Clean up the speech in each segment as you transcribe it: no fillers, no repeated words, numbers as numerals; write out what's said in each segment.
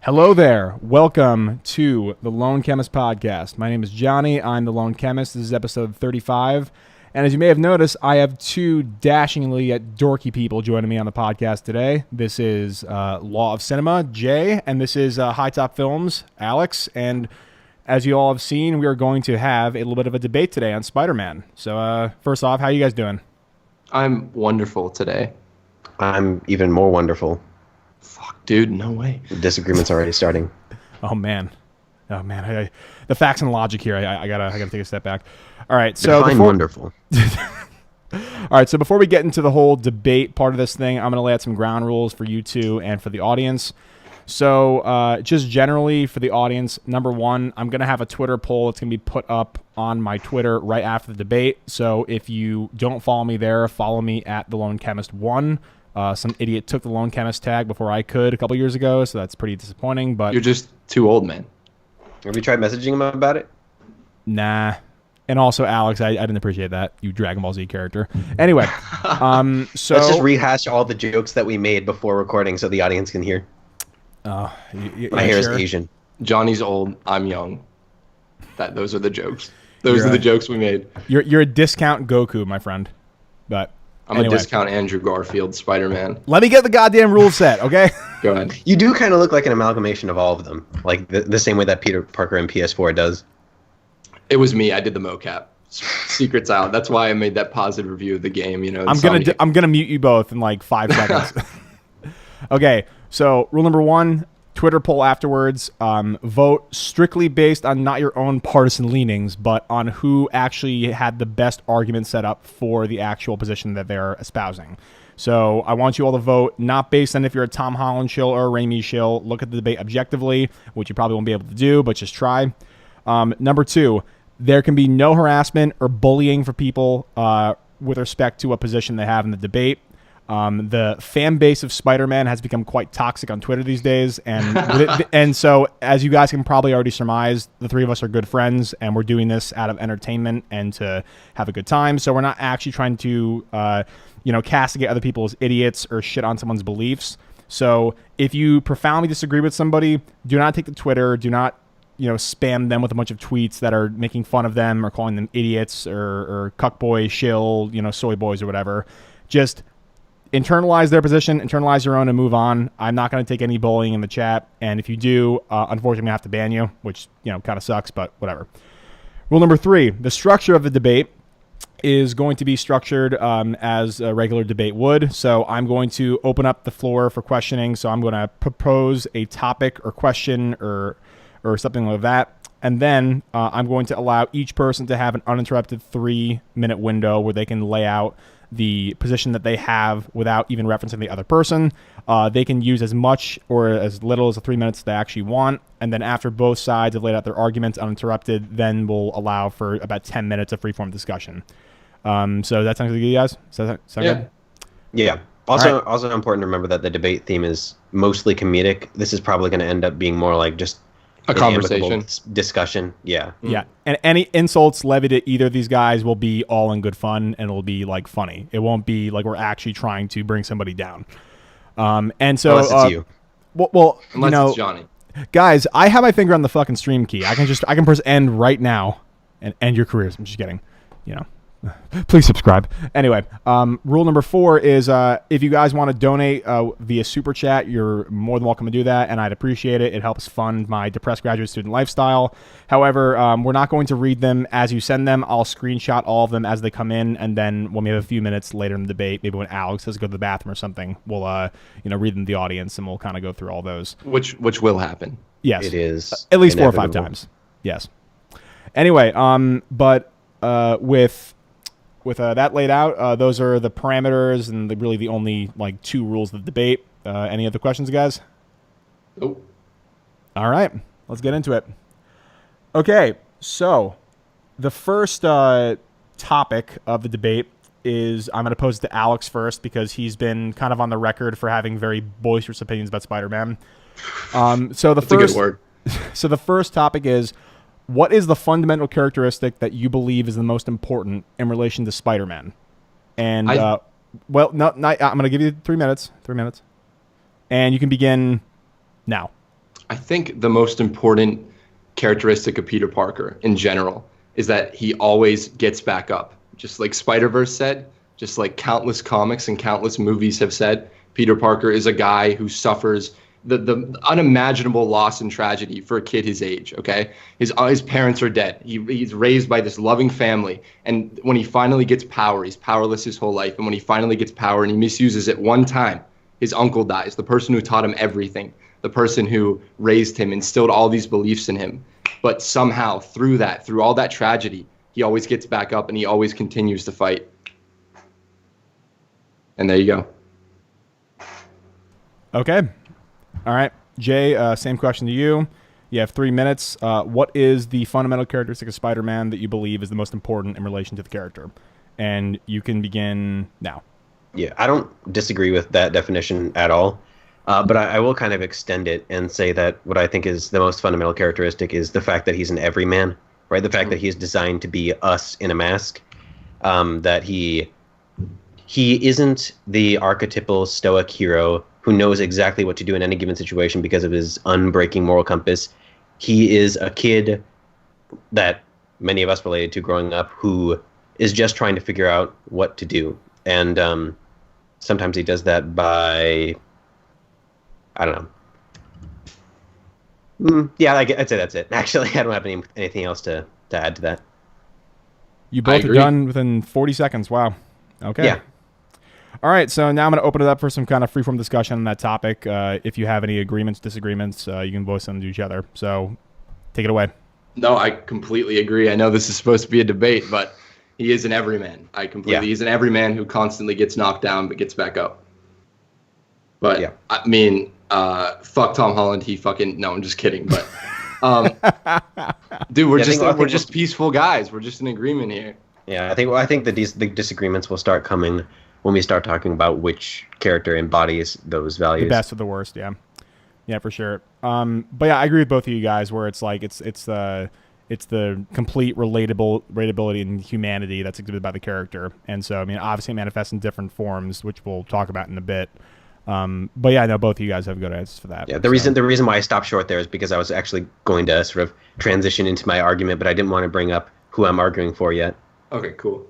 Hello there. Welcome to the Lone Chemist Podcast. My name is Johnny. I'm the Lone Chemist. This is episode 35. And as you may have noticed, I have two dashingly yet dorky people joining me on the podcast today. This is LawOfCinema, Jay, and this is HiTopFilms, Alex. And as you all have seen, we are going to have a little bit of a debate today on Spider-Man. So first off, how are you guys doing? I'm wonderful today. I'm even more wonderful. Fuck, dude, no way. The disagreement's already starting. Oh man. The facts and logic here. I gotta take a step back. All right, so wonderful. All right, so before we get into the whole debate part of this thing, I'm gonna lay out some ground rules for you two and for the audience. So just generally for the audience, number one, I'm gonna have a Twitter poll that's gonna be put up on my Twitter right after the debate. So if you don't follow me there, follow me at the Lone Chemist 1. Some idiot took the Lone Chemist tag before I could a couple years ago, so that's pretty disappointing. But you're just too old, man. Have you tried messaging him about it? Nah. And also, Alex, I didn't appreciate that, you Dragon Ball Z character. Anyway, so let's just rehash all the jokes that we made before recording so the audience can hear. My hair is Asian. Johnny's old. I'm young. Those are the jokes. Those are the jokes we made. You're a discount Goku, my friend. But I'm a discount Andrew Garfield Spider-Man. Let me get the goddamn rule set, okay? Go ahead. You do kind of look like an amalgamation of all of them, like the same way that Peter Parker in PS4 does. It was me. I did the mocap. Secrets out. That's why I made that positive review of the game. You know. I'm gonna mute you both in like 5 seconds. Okay. So rule number one: Twitter poll afterwards. Vote strictly based on not your own partisan leanings, but on who actually had the best argument set up for the actual position that they're espousing. So I want you all to vote not based on if you're a Tom Holland shill or a Raimi shill. Look at the debate objectively, which you probably won't be able to do, but just try. Number two, there can be no harassment or bullying for people with respect to a position they have in the debate. The fan base of Spider-Man has become quite toxic on Twitter these days, and so as you guys can probably already surmise, the three of us are good friends, and we're doing this out of entertainment and to have a good time. So we're not actually trying to, castigate other people as idiots or shit on someone's beliefs. So if you profoundly disagree with somebody, do not take to Twitter. Do not, spam them with a bunch of tweets that are making fun of them or calling them idiots or cuckboy, shill, soy boys or whatever. Just internalize their position, internalize your own, and move on. I'm not going to take any bullying in the chat, and if you do, unfortunately, I have to ban you, which kind of sucks, but whatever. Rule number three: the structure of the debate is going to be structured as a regular debate would. So I'm going to open up the floor for questioning. So I'm going to propose a topic or question or something like that. And then I'm going to allow each person to have an uninterrupted 3-minute window where they can lay out the position that they have without even referencing the other person. They can use as much or as little as the 3 minutes they actually want. And then after both sides have laid out their arguments uninterrupted, then we'll allow for about 10 minutes of freeform discussion. So that sounds good to you guys? Does that sound good? Yeah. Also important to remember that the debate theme is mostly comedic. This is probably going to end up being more like just a conversation discussion. Yeah. Yeah. And any insults levied at either of these guys will be all in good fun, and it'll be like funny. It won't be like we're actually trying to bring somebody down. And so unless it's you. Well, unless it's Johnny. Guys, I have my finger on the fucking stream key. I can press end right now and end your careers. I'm just kidding. Please subscribe. Anyway, rule number 4 is if you guys want to donate via Super Chat, you're more than welcome to do that, and I'd appreciate it. It helps fund my depressed graduate student lifestyle. However, we're not going to read them as you send them. I'll screenshot all of them as they come in, and then when we have a few minutes later in the debate, maybe when Alex has to go to the bathroom or something, we'll read them to the audience, and we'll kind of go through all those. Which will happen. Yes. It is. At least inevitable. 4 or 5 times. Yes. Anyway, with that laid out, those are the parameters and really the only 2 rules of the debate. Any other questions, guys? Nope. All right, let's get into it. Okay, so the first topic of the debate is I'm going to pose it to Alex first because he's been kind of on the record for having very boisterous opinions about Spider-Man. That's a good word. So the first topic is, what is the fundamental characteristic that you believe is the most important in relation to Spider-Man? And, I'm going to give you 3 minutes. 3 minutes. And you can begin now. I think the most important characteristic of Peter Parker in general is that he always gets back up. Just like Spider-Verse said, just like countless comics and countless movies have said, Peter Parker is a guy who suffers the unimaginable loss and tragedy for a kid his age, okay? His parents are dead. He's raised by this loving family. And when he finally gets power, he's powerless his whole life. And when he finally gets power and he misuses it one time, his uncle dies, the person who taught him everything, the person who raised him, instilled all these beliefs in him. But somehow, through all that tragedy, he always gets back up and he always continues to fight. And there you go. Okay. All right. Jay, same question to you. You have 3 minutes. What is the fundamental characteristic of Spider-Man that you believe is the most important in relation to the character? And you can begin now. Yeah, I don't disagree with that definition at all. But I will kind of extend it and say that what I think is the most fundamental characteristic is the fact that he's an everyman, right? The fact that he's designed to be us in a mask. That he isn't the archetypal stoic hero who knows exactly what to do in any given situation because of his unbreaking moral compass. He is a kid that many of us related to growing up who is just trying to figure out what to do. And sometimes he does that by, I don't know. Yeah, I'd say that's it. Actually, I don't have anything else to add to that. You both are done within 40 seconds. Wow. Okay. Yeah. All right, so now I'm going to open it up for some kind of free-form discussion on that topic. If you have any agreements, disagreements, you can voice them to each other. So take it away. No, I completely agree. I know this is supposed to be a debate, but he is an everyman. He's an everyman who constantly gets knocked down but gets back up. But, yeah. I mean, fuck Tom Holland. No, I'm just kidding. But, dude, we're just peaceful guys. We're just in agreement here. Yeah, I think the disagreements will start coming when we start talking about which character embodies those values. The best of the worst, yeah. Yeah, for sure. But yeah, I agree with both of you guys where it's like it's the complete relatability and humanity that's exhibited by the character. And so, I mean, obviously it manifests in different forms, which we'll talk about in a bit. But yeah, I know both of you guys have good answers for that. Yeah, the reason why I stopped short there is because I was actually going to sort of transition into my argument, but I didn't want to bring up who I'm arguing for yet. Okay, cool.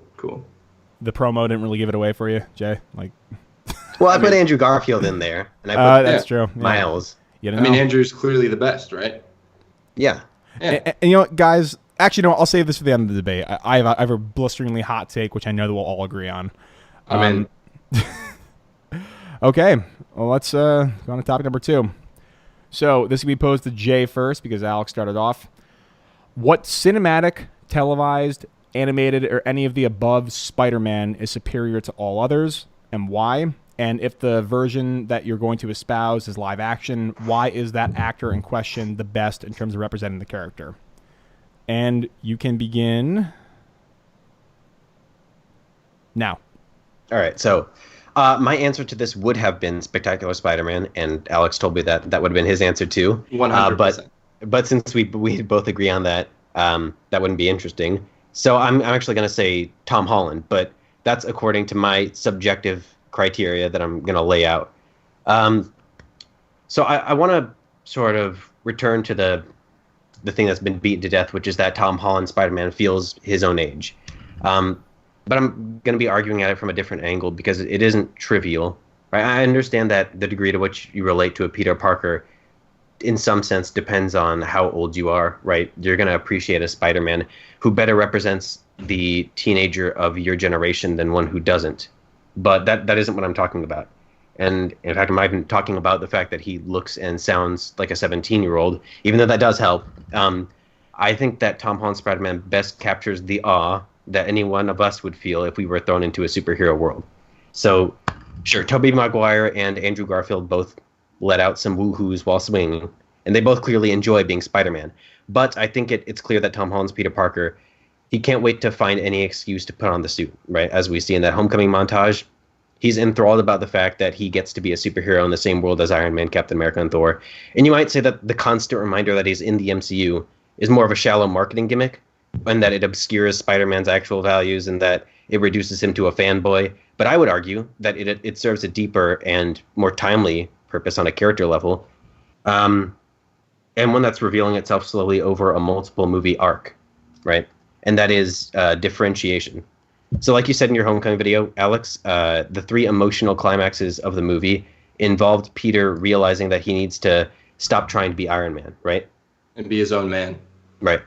The promo didn't really give it away for you, Jay? Well, I put Andrew Garfield in there, and I put that's true. Yeah. Miles. Andrew's clearly the best, right? Yeah. And you know what, guys? Actually, no, I'll save this for the end of the debate. I have a blisteringly hot take, which I know that we'll all agree on. Okay, well, let's go on to topic number 2. So this can be posed to Jay first because Alex started off. What cinematic, televised, animated, or any of the above Spider-Man is superior to all others, and why? And if the version that you're going to espouse is live action, why is that actor in question the best in terms of representing the character? And you can begin now. All right, so my answer to this would have been Spectacular Spider-Man, and Alex told me that would have been his answer too. 100%. But since we both agree on that, that wouldn't be interesting. So I'm actually going to say Tom Holland, but that's according to my subjective criteria that I'm going to lay out. So I want to sort of return to the thing that's been beaten to death, which is that Tom Holland Spider-Man feels his own age. But I'm going to be arguing at it from a different angle because it isn't trivial. Right? I understand that the degree to which you relate to a Peter Parker in some sense depends on how old you are, right? You're going to appreciate a Spider-Man who better represents the teenager of your generation than one who doesn't. But that isn't what I'm talking about. And in fact, I'm not even talking about the fact that he looks and sounds like a 17-year-old, even though that does help. I think that Tom Holland Spider-Man best captures the awe that any one of us would feel if we were thrown into a superhero world. So, sure, Tobey Maguire and Andrew Garfield both let out some woohoos while swinging, and they both clearly enjoy being Spider-Man. But I think it's clear that Tom Holland's Peter Parker, he can't wait to find any excuse to put on the suit, right? As we see in that Homecoming montage, he's enthralled about the fact that he gets to be a superhero in the same world as Iron Man, Captain America, and Thor. And you might say that the constant reminder that he's in the MCU is more of a shallow marketing gimmick, and that it obscures Spider-Man's actual values and that it reduces him to a fanboy. But I would argue that it serves a deeper and more timely purpose on a character level. and one that's revealing itself slowly over a multiple movie arc, right? And that is differentiation. So like you said in your Homecoming video, Alex, the 3 emotional climaxes of the movie involved Peter realizing that he needs to stop trying to be Iron Man, right? And be his own man. Right.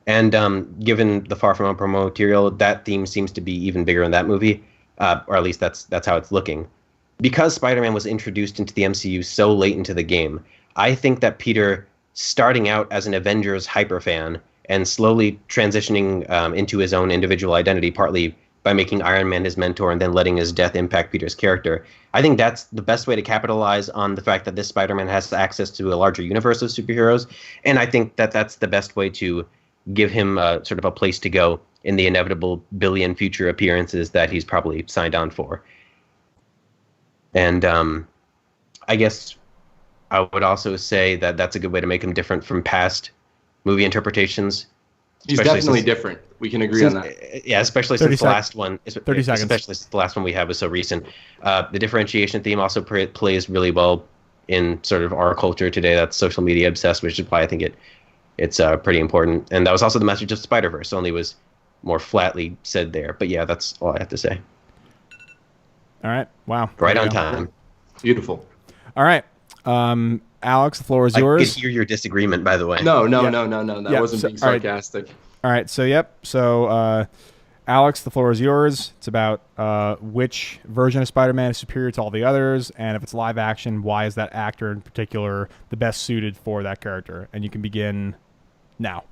And given the Far From Home promo material, that theme seems to be even bigger in that movie, or at least that's how it's looking. Because Spider-Man was introduced into the MCU so late into the game, I think that Peter, starting out as an Avengers hyperfan and slowly transitioning into his own individual identity, partly by making Iron Man his mentor and then letting his death impact Peter's character. I think that's the best way to capitalize on the fact that this Spider-Man has access to a larger universe of superheroes. And I think that that's the best way to give him sort of a place to go in the inevitable billion future appearances that he's probably signed on for. And I guess I would also say that that's a good way to make him different from past movie interpretations. He's definitely different. We can agree on that. Yeah, especially since the last one. 30 seconds. Especially since the last one we have was so recent. The differentiation theme also plays really well in sort of our culture today that's social media obsessed, which is why I think it's pretty important. And that was also the message of Spider-Verse, only was more flatly said there. But yeah, that's all I have to say. All right. Wow. Right on time. Beautiful. All right. Alex, the floor is yours. I could hear your disagreement, by the way. No. That wasn't being sarcastic. All right. So, Alex, the floor is yours. It's about which version of Spider-Man is superior to all the others, and if it's live action, why is that actor in particular the best suited for that character? And you can begin now.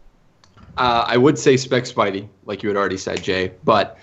I would say Spec Spidey, like you had already said, Jay, but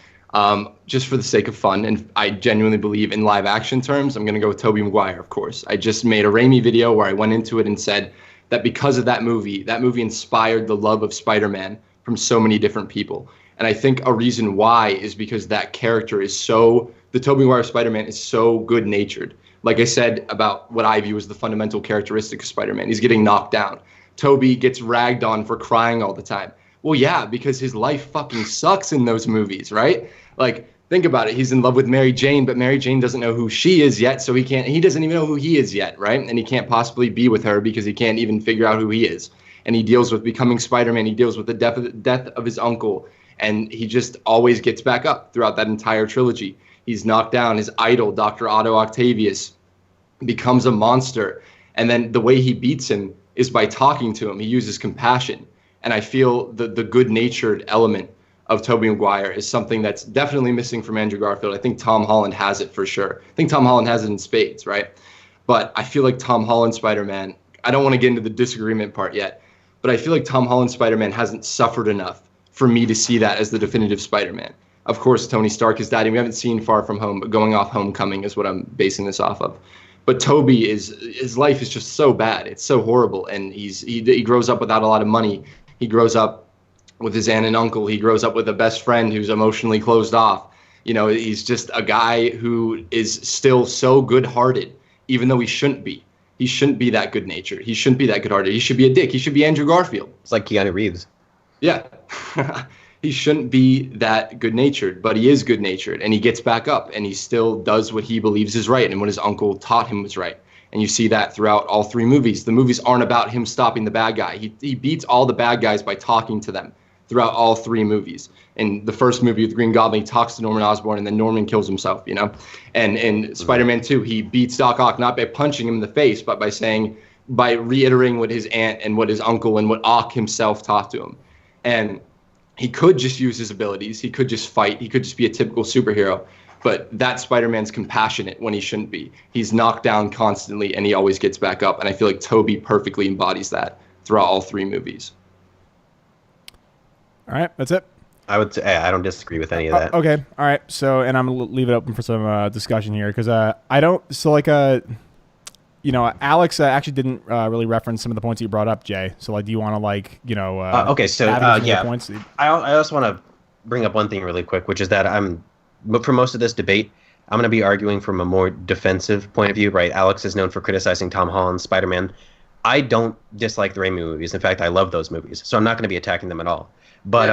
just for the sake of fun, and I genuinely believe in live action terms, I'm going to go with Tobey Maguire, of course. I just made a Raimi video where I went into it and said that because of that movie inspired the love of Spider-Man from so many different people. And I think a reason why is because that character is the Tobey Maguire Spider-Man is so good-natured. Like I said about what I view as the fundamental characteristic of Spider-Man, he's getting knocked down. Tobey gets ragged on for crying all the time. Well, yeah, because his life fucking sucks in those movies, right? Like, think about it. He's in love with Mary Jane, but Mary Jane doesn't know who she is yet, so he doesn't even know who he is yet, right? And he can't possibly be with her because he can't even figure out who he is. And he deals with becoming Spider-Man. He deals with the death of his uncle, and he just always gets back up throughout that entire trilogy. He's knocked down. His idol, Dr. Otto Octavius, becomes a monster. And then the way he beats him is by talking to him. He uses compassion. And I feel the good-natured element of Tobey Maguire is something that's definitely missing from Andrew Garfield. I think Tom Holland has it for sure. I think Tom Holland has it in spades, right? But I feel like Tom Holland Spider-Man, I don't want to get into the disagreement part yet, but I feel like Tom Holland Spider-Man hasn't suffered enough for me to see that as the definitive Spider-Man. Of course, Tony Stark is daddy. We haven't seen Far From Home, but going off Homecoming is what I'm basing this off of. But Tobey his life is just so bad. It's so horrible. And he grows up without a lot of money. He grows up with his aunt and uncle. He grows up with a best friend who's emotionally closed off. You know, he's just a guy who is still so good-hearted, even though he shouldn't be. He shouldn't be that good-natured. He shouldn't be that good-hearted. He should be a dick. He should be Andrew Garfield. It's like Keanu Reeves. Yeah. He shouldn't be that good-natured, but he is good-natured, and he gets back up, and he still does what he believes is right and what his uncle taught him was right. And you see that throughout all 3 movies. The movies aren't about him stopping the bad guy. He beats all the bad guys by talking to them throughout all 3 movies. In the first movie with Green Goblin, he talks to Norman Osborn, and then Norman kills himself, you know? And in Spider-Man 2, he beats Doc Ock not by punching him in the face, but by reiterating what his aunt and what his uncle and what Ock himself taught to him. And he could just use his abilities. He could just fight. He could just be a typical superhero. But that Spider-Man's compassionate when he shouldn't be. He's knocked down constantly, and he always gets back up. And I feel like Tobey perfectly embodies that throughout all 3 movies. All right, that's it. I would say I don't disagree with any of that. Okay, all right. So, and I'm gonna leave it open for some discussion here because I don't. So, like, Alex actually didn't really reference some of the points you brought up, Jay. So, like, do you want to okay, so yeah, points? I also want to bring up one thing really quick, which is that but for most of this debate, I'm going to be arguing from a more defensive point of view, right? Alex is known for criticizing Tom Holland's Spider-Man. I don't dislike the Raimi movies. In fact, I love those movies. So I'm not going to be attacking them at all. But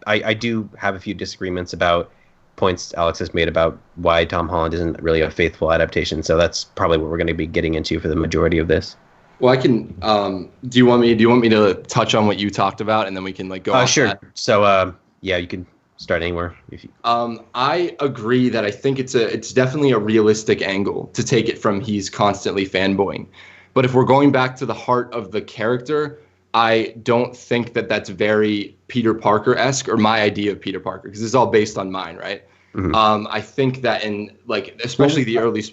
I do have a few disagreements about points Alex has made about why Tom Holland isn't really a faithful adaptation. So that's probably what we're going to be getting into for the majority of this. Well, I can. Do you want me to touch on what you talked about, and then we can like go off Sure. that? So, yeah, you can start anywhere if you. I agree that I think it's definitely a realistic angle to take it from he's constantly fanboying. But if we're going back to the heart of the character, I don't think that that's very Peter Parker-esque or my idea of Peter Parker, because it's all based on mine, right? I think that in like especially the early.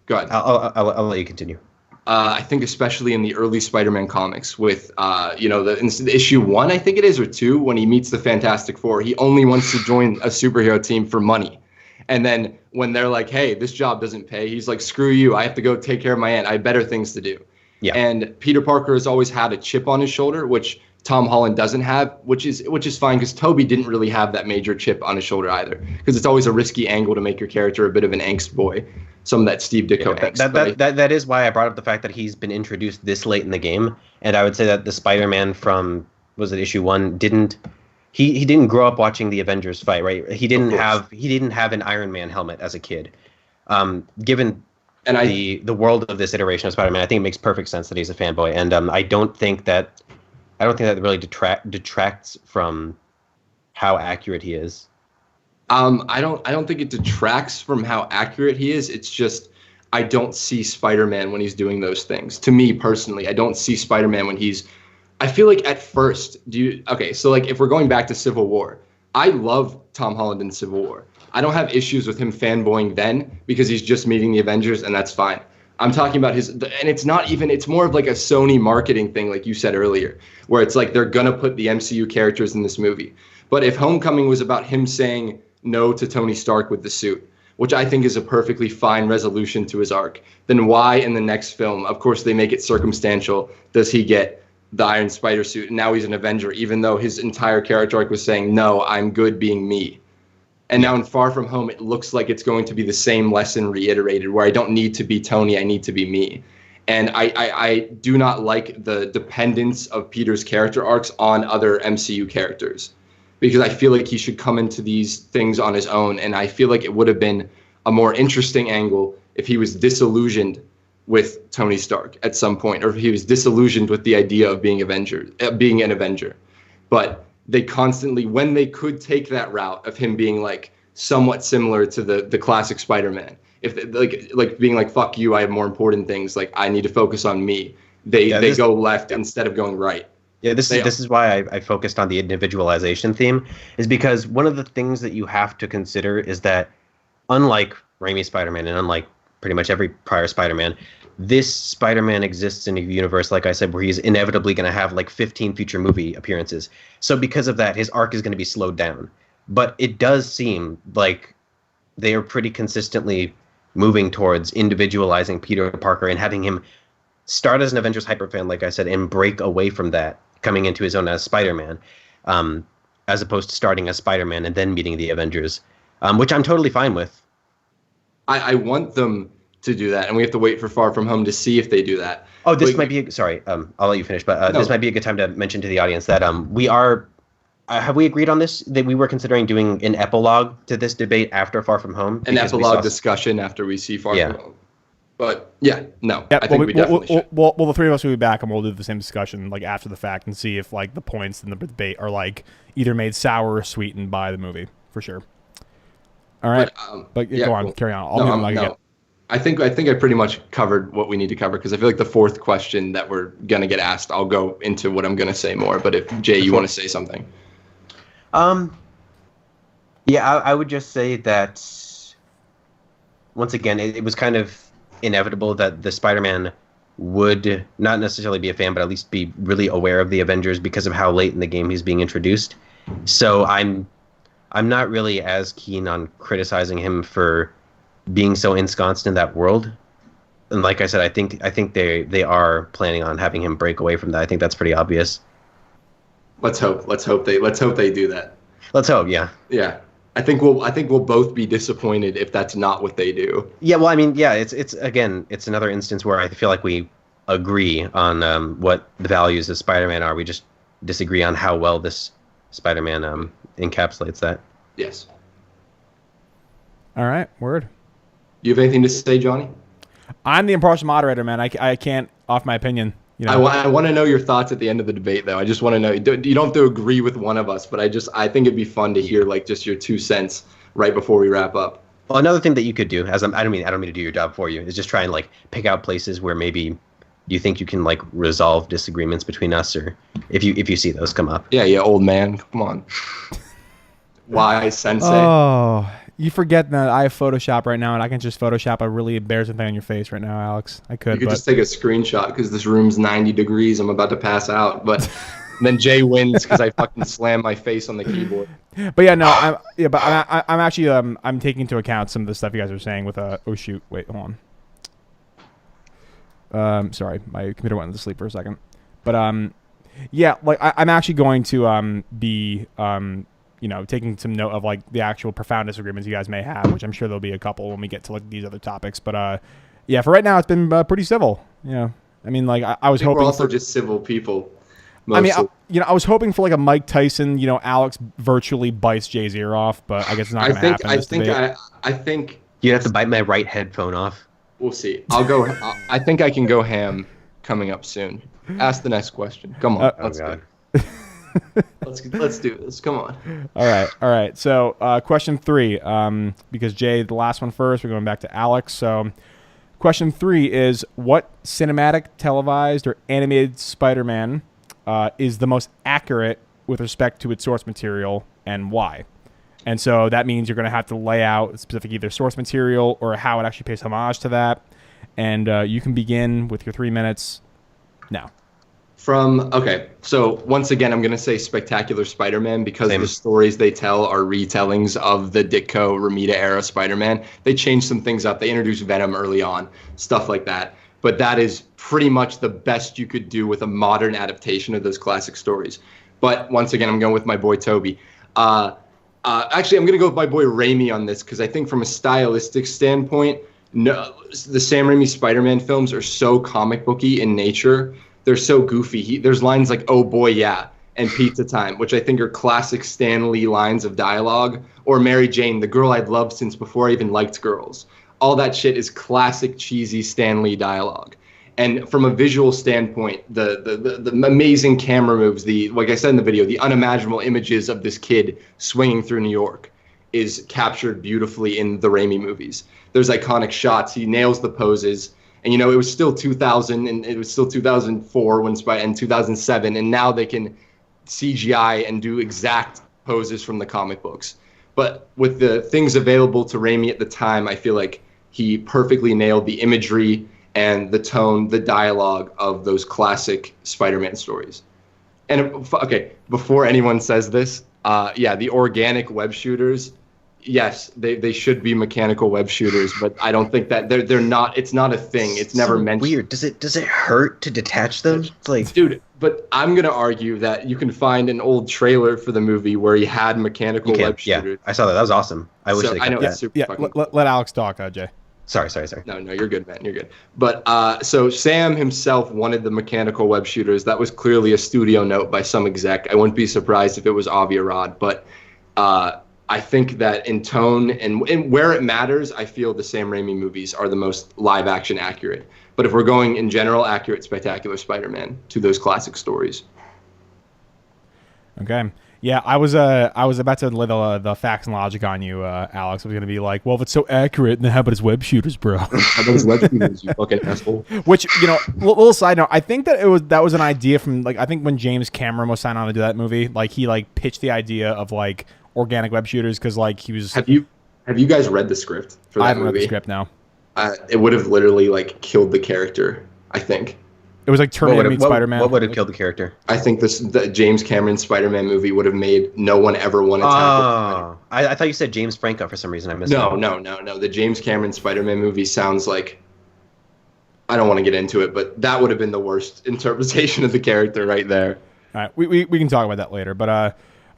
Go ahead. I'll let you continue. I think especially in the early Spider-Man comics with, the issue 1, I think it is, or 2, when he meets the Fantastic Four, he only wants to join a superhero team for money. And then when they're like, hey, this job doesn't pay, he's like, screw you. I have to go take care of my aunt. I have better things to do. Yeah. And Peter Parker has always had a chip on his shoulder, which Tom Holland doesn't have, which is fine because Toby didn't really have that major chip on his shoulder either, because it's always a risky angle to make your character a bit of an angst boy. Some of that Steve Ditko angst. That is why I brought up the fact that he's been introduced this late in the game, and I would say that the Spider-Man from issue 1 didn't grow up watching the Avengers fight, right? He didn't have an Iron Man helmet as a kid. Given the world of this iteration of Spider-Man, I think it makes perfect sense that he's a fanboy, and I don't think that really detracts from how accurate he is. I don't think it detracts from how accurate he is. It's just I don't see Spider-Man when he's doing those things. To me personally, I don't see Spider-Man when he's. I feel like at first, so like if we're going back to Civil War, I love Tom Holland in Civil War. I don't have issues with him fanboying then because he's just meeting the Avengers and that's fine. I'm talking about and it's more of like a Sony marketing thing, like you said earlier, where it's like they're gonna put the MCU characters in this movie. But if Homecoming was about him saying no to Tony Stark with the suit, which I think is a perfectly fine resolution to his arc, then why in the next film, of course they make it circumstantial, does he get the Iron Spider suit and now he's an Avenger, even though his entire character arc was saying, no, I'm good being me. And now in Far From Home, it looks like it's going to be the same lesson reiterated, where I don't need to be Tony, I need to be me. And I do not like the dependence of Peter's character arcs on other MCU characters, because I feel like he should come into these things on his own. And I feel like it would have been a more interesting angle if he was disillusioned with Tony Stark at some point, or if he was disillusioned with the idea of being an Avenger. But they constantly, when they could take that route of him being like somewhat similar to the classic Spider-Man, if like being like, fuck you, I have more important things, like I need to focus on me, they go left instead of going right. Yeah, this is why I focused on the individualization theme, is because one of the things that you have to consider is that unlike Raimi's Spider-Man and unlike pretty much every prior Spider-Man, this Spider-Man exists in a universe, like I said, where he's inevitably going to have like 15 future movie appearances. So because of that, his arc is going to be slowed down. But it does seem like they are pretty consistently moving towards individualizing Peter Parker and having him start as an Avengers hyperfan, like I said, and break away from that, coming into his own as Spider-Man, as opposed to starting as Spider-Man and then meeting the Avengers, which I'm totally fine with. I want them to do that, and we have to wait for Far From Home to see if they do that. Oh, this might be sorry. I'll let you finish, but this might be a good time to mention to the audience that we are. Have we agreed on this? That we were considering doing an epilogue to this debate after Far From Home? An epilogue discussion after we see Far From Home. But I think we definitely should. Well, the three of us will be back, and we'll do the same discussion like after the fact and see if like the points in the debate are like either made sour or sweetened by the movie for sure. All right, but go on, carry on. I think I pretty much covered what we need to cover, because I feel like the fourth question that we're gonna get asked, I'll go into what I'm gonna say more. But if Jay, you want to say something? Yeah, I would just say that once again, it was kind of inevitable that the Spider-Man would not necessarily be a fan, but at least be really aware of the Avengers because of how late in the game he's being introduced. So I'm not really as keen on criticizing him for being so ensconced in that world. And like I said, I think they are planning on having him break away from that. I think that's pretty obvious. Let's hope they do that. Let's hope, yeah. Yeah. I think we'll both be disappointed if that's not what they do. Yeah, well, I mean, yeah, it's another instance where I feel like we agree on what the values of Spider-Man are. We just disagree on how well this Spider-Man encapsulates that. Yes. All right, word. Do you have anything to say, Johnny? I'm the impartial moderator, man. I can't off my opinion. You know? I want to know your thoughts at the end of the debate, though. I just want to know. You don't have to agree with one of us, but I think it'd be fun to hear like just your 2 cents right before we wrap up. Well, another thing that you could do, I don't mean to do your job for you, is just try and like pick out places where maybe you think you can like resolve disagreements between us, or if you see those come up. Yeah, old man, come on. Why, sensei? Oh, you forget that I have Photoshop right now, and I can just Photoshop a really embarrassing thing on your face right now, Alex. I could. You could but... just take a screenshot because this room's 90 degrees. I'm about to pass out, but then Jay wins because I fucking slammed my face on the keyboard. But yeah, no, I'm actually I'm taking into account some of the stuff you guys are saying with oh shoot, wait, hold on. Sorry, my computer went to sleep for a second. But yeah, like I'm actually going to be taking some note of like the actual profound disagreements you guys may have, which I'm sure there'll be a couple when we get to like these other topics. But yeah, for right now, it's been pretty civil. I mean, like I was hoping we're also just civil people. Mostly. I mean, I was hoping for like a Mike Tyson, Alex virtually bites Jay's ear off, but I guess it's not going to happen. I think you have to bite my right headphone off. We'll see. I'll go. I think I can go ham coming up soon. Ask the next question. Come on. Let's do this. Come on. All right. So question 3, because Jay, the last one first, we're going back to Alex. So question 3 is, what cinematic, televised, or animated Spider-Man is the most accurate with respect to its source material, and why? And so that means you're going to have to lay out specific either source material or how it actually pays homage to that. And you can begin with your 3 minutes now. So once again, I'm going to say Spectacular Spider-Man because the stories they tell are retellings of the Ditko Romita era Spider-Man. They changed some things up. They introduced Venom early on, stuff like that. But that is pretty much the best you could do with a modern adaptation of those classic stories. But once again, I'm going with my boy Toby. Actually, I'm going to go with my boy Raimi on this because I think from a stylistic standpoint, the Sam Raimi Spider-Man films are so comic booky in nature. They're so goofy. There's lines like, "Oh boy, yeah," and "Pizza Time," which I think are classic Stan Lee lines of dialogue. Or "Mary Jane, the girl I'd loved since before I even liked girls." All that shit is classic cheesy Stan Lee dialogue. And from a visual standpoint, the amazing camera moves, like I said in the video, the unimaginable images of this kid swinging through New York is captured beautifully in the Raimi movies. There's iconic shots. He nails the poses. And, it was still 2000, and it was still 2004 and 2007, and now they can CGI and do exact poses from the comic books. But with the things available to Raimi at the time, I feel like he perfectly nailed the imagery and the tone, the dialogue of those classic Spider-Man stories. And, okay, before anyone says this, the organic web shooters, yes, they should be mechanical web shooters, but I don't think that they're not. It's not a thing. It's never mentioned. Weird. Does it hurt to detach them? It's like, dude. But I'm gonna argue that you can find an old trailer for the movie where he had mechanical web shooters. Yeah, I saw that. That was awesome. I wish they kept that. Super let Alex talk, Jay. Sorry. No, you're good, man. You're good. But so Sam himself wanted the mechanical web shooters. That was clearly a studio note by some exec. I wouldn't be surprised if it was Avi Arad, but. I think that in tone and where it matters, I feel the Sam Raimi movies are the most live action accurate. But if we're going in general, accurate, Spectacular Spider-Man to those classic stories. Okay. Yeah, I was about to lay the facts and logic on you, Alex. I was going to be like, well, if it's so accurate, then how about his web shooters, bro? How about his web shooters, you fucking asshole? Which, little side note, I think that that was an idea from, like, I think when James Cameron was signed on to do that movie, like, he, like, pitched the idea of, like, organic web shooters because, like, he was... Have you guys read the script for that movie? I haven't read the script, no. It would have literally, like, killed the character, I think. It was like Terminator meets Spider-Man. What would have killed the character? I think the James Cameron Spider-Man movie would have made no one ever want to tackle. I thought you said James Franco for some reason. I missed No. The James Cameron Spider-Man movie sounds like... I don't want to get into it, but that would have been the worst interpretation of the character right there. All right, we can talk about that later, but...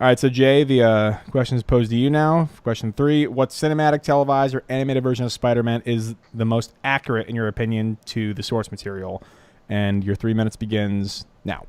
All right, so Jay, the question is posed to you now. Question 3, what cinematic, televised, or animated version of Spider-Man is the most accurate, in your opinion, to the source material? And your 3 minutes begins now.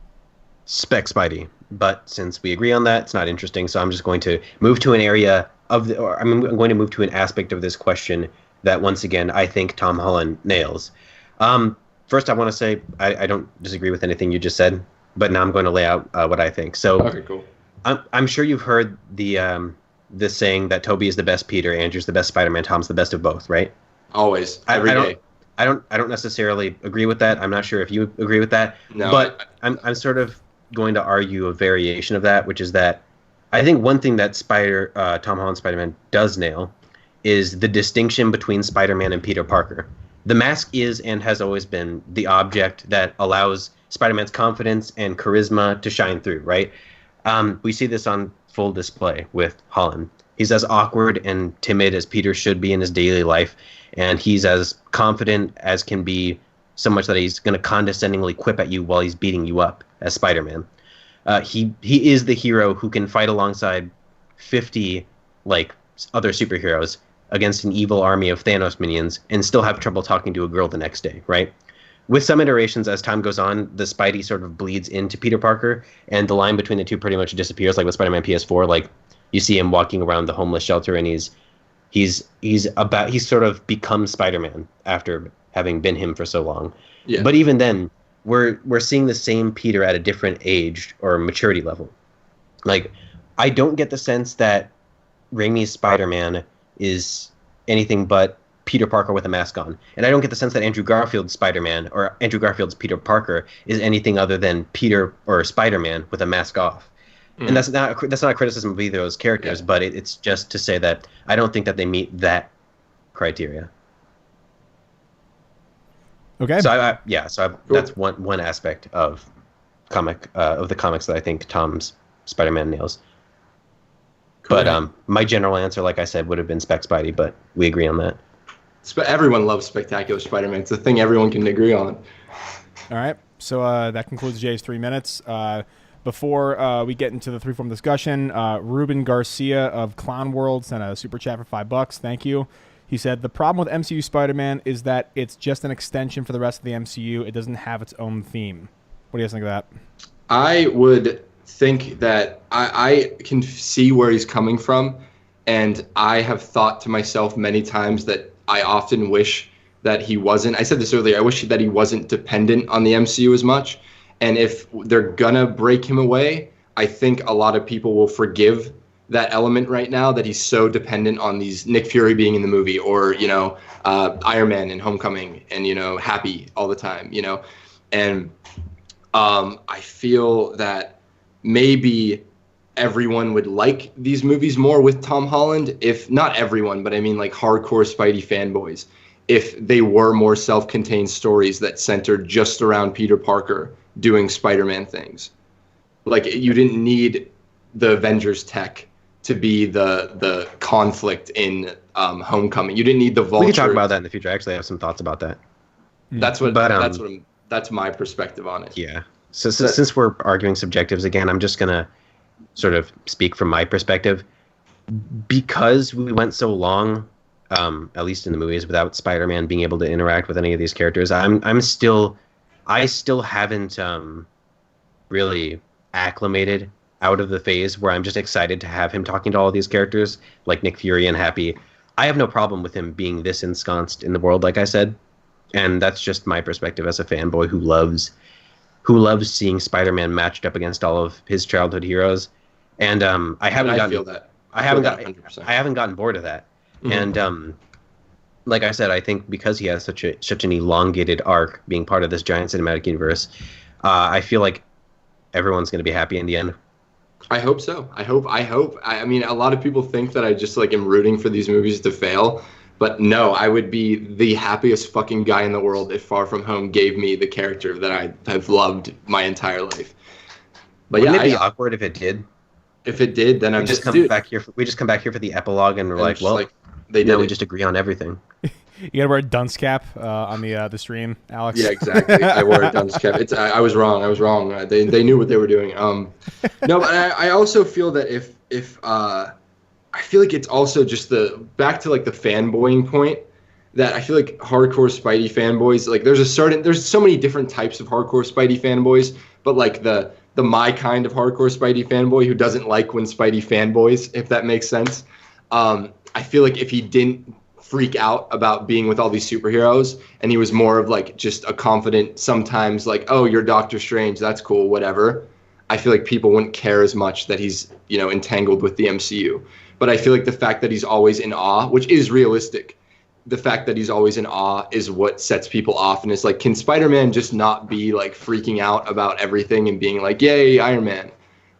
Spec Spidey. But since we agree on that, it's not interesting, so I'm just going to move to an area I'm going to move to an aspect of this question that, once again, I think Tom Holland nails. For first I want to say I don't disagree with anything you just said, but now I'm going to lay out what I think. So Okay, cool. I'm sure you've heard the saying that Toby is the best Peter, Andrew's the best Spider-Man, Tom's the best of both, right? Always, every day. I don't necessarily agree with that. I'm not sure if you agree with that. No, but I'm sort of going to argue a variation of that, which is that I think one thing that Tom Holland Spider-Man does nail is the distinction between Spider-Man and Peter Parker. The mask is and has always been the object that allows Spider-Man's confidence and charisma to shine through, right? We see this on full display with Holland. He's as awkward and timid as Peter should be in his daily life, and he's as confident as can be, so much that he's going to condescendingly quip at you while he's beating you up as Spider-Man. He is the hero who can fight alongside 50 other superheroes against an evil army of Thanos minions and still have trouble talking to a girl the next day, right? With some iterations, as time goes on, the Spidey sort of bleeds into Peter Parker, and the line between the two pretty much disappears. Like with Spider-Man PS4, you see him walking around the homeless shelter, and he's sort of become Spider-Man after having been him for so long. Yeah. But even then, we're seeing the same Peter at a different age or maturity level. I don't get the sense that Raimi's Spider-Man is anything but Peter Parker with a mask on. And I don't get the sense that Andrew Garfield's Spider-Man or Andrew Garfield's Peter Parker is anything other than Peter or Spider-Man with a mask off. Mm. And that's not a criticism of either of those characters, but it's just to say that I don't think that they meet that criteria. Okay. So that's one aspect of the comics that I think Tom's Spider-Man nails. Cool. But my general answer, like I said, would have been Spec Spidey, but we agree on that. Everyone loves Spectacular Spider-Man. It's a thing everyone can agree on. All right. So that concludes Jay's 3 minutes. Before we get into the three-form discussion, Ruben Garcia of Clown World sent a super chat for $5. Thank you. He said, the problem with MCU Spider-Man is that it's just an extension for the rest of the MCU. It doesn't have its own theme. What do you guys think of that? I would think that I can see where he's coming from, and I have thought to myself many times that I often wish that he wasn't. I said this earlier. I wish that he wasn't dependent on the MCU as much. And if they're gonna break him away, I think a lot of people will forgive that element right now, that he's so dependent on these Nick Fury being in the movie, or Iron Man in Homecoming, and Happy all the time, and I feel that maybe everyone would like these movies more with Tom Holland, if not everyone, but I mean hardcore Spidey fanboys, if they were more self-contained stories that centered just around Peter Parker doing Spider-Man things. You didn't need the Avengers tech to be the conflict in Homecoming. You didn't need the Vulture. We can talk about that in the future. I actually have some thoughts about that. That's my perspective on it. Yeah. So since we're arguing subjectives again, I'm just gonna sort of speak from my perspective. Because we went so long, at least in the movies, without Spider-Man being able to interact with any of these characters, I still haven't really acclimated out of the phase where I'm just excited to have him talking to all of these characters, like Nick Fury and Happy. I have no problem with him being this ensconced in the world, like I said, and that's just my perspective as a fanboy who loves seeing Spider-Man matched up against all of his childhood heroes. And I haven't gotten bored of that. Mm-hmm. And like I said, I think because he has such an elongated arc being part of this giant cinematic universe, I feel like everyone's going to be happy in the end. I hope so. I hope. I mean, a lot of people think that I just am rooting for these movies to fail. But no, I would be the happiest fucking guy in the world if Far From Home gave me the character that I have loved my entire life. But wouldn't it be awkward if it did? If it did, then we just come back here for the epilogue, and we're we just agree on everything. You gotta wear a dunce cap on the stream, Alex. Yeah, exactly. I wore a dunce cap. I was wrong. They knew what they were doing. No, but I also feel that if I feel like it's also just back to the fanboying point, that I feel like hardcore Spidey fanboys, there's so many different types of hardcore Spidey fanboys, but the my kind of hardcore Spidey fanboy who doesn't like when Spidey fanboys, if that makes sense. I feel like if he didn't freak out about being with all these superheroes, and he was more of like just a confident, sometimes like, oh, you're Doctor Strange, that's cool, whatever. I feel like people wouldn't care as much that he's, you know, entangled with the MCU. But I feel like the fact that he's always in awe, which is realistic, the fact that he's always in awe is what sets people off. And it's like, can Spider-Man just not be like freaking out about everything and being like, yay, Iron Man?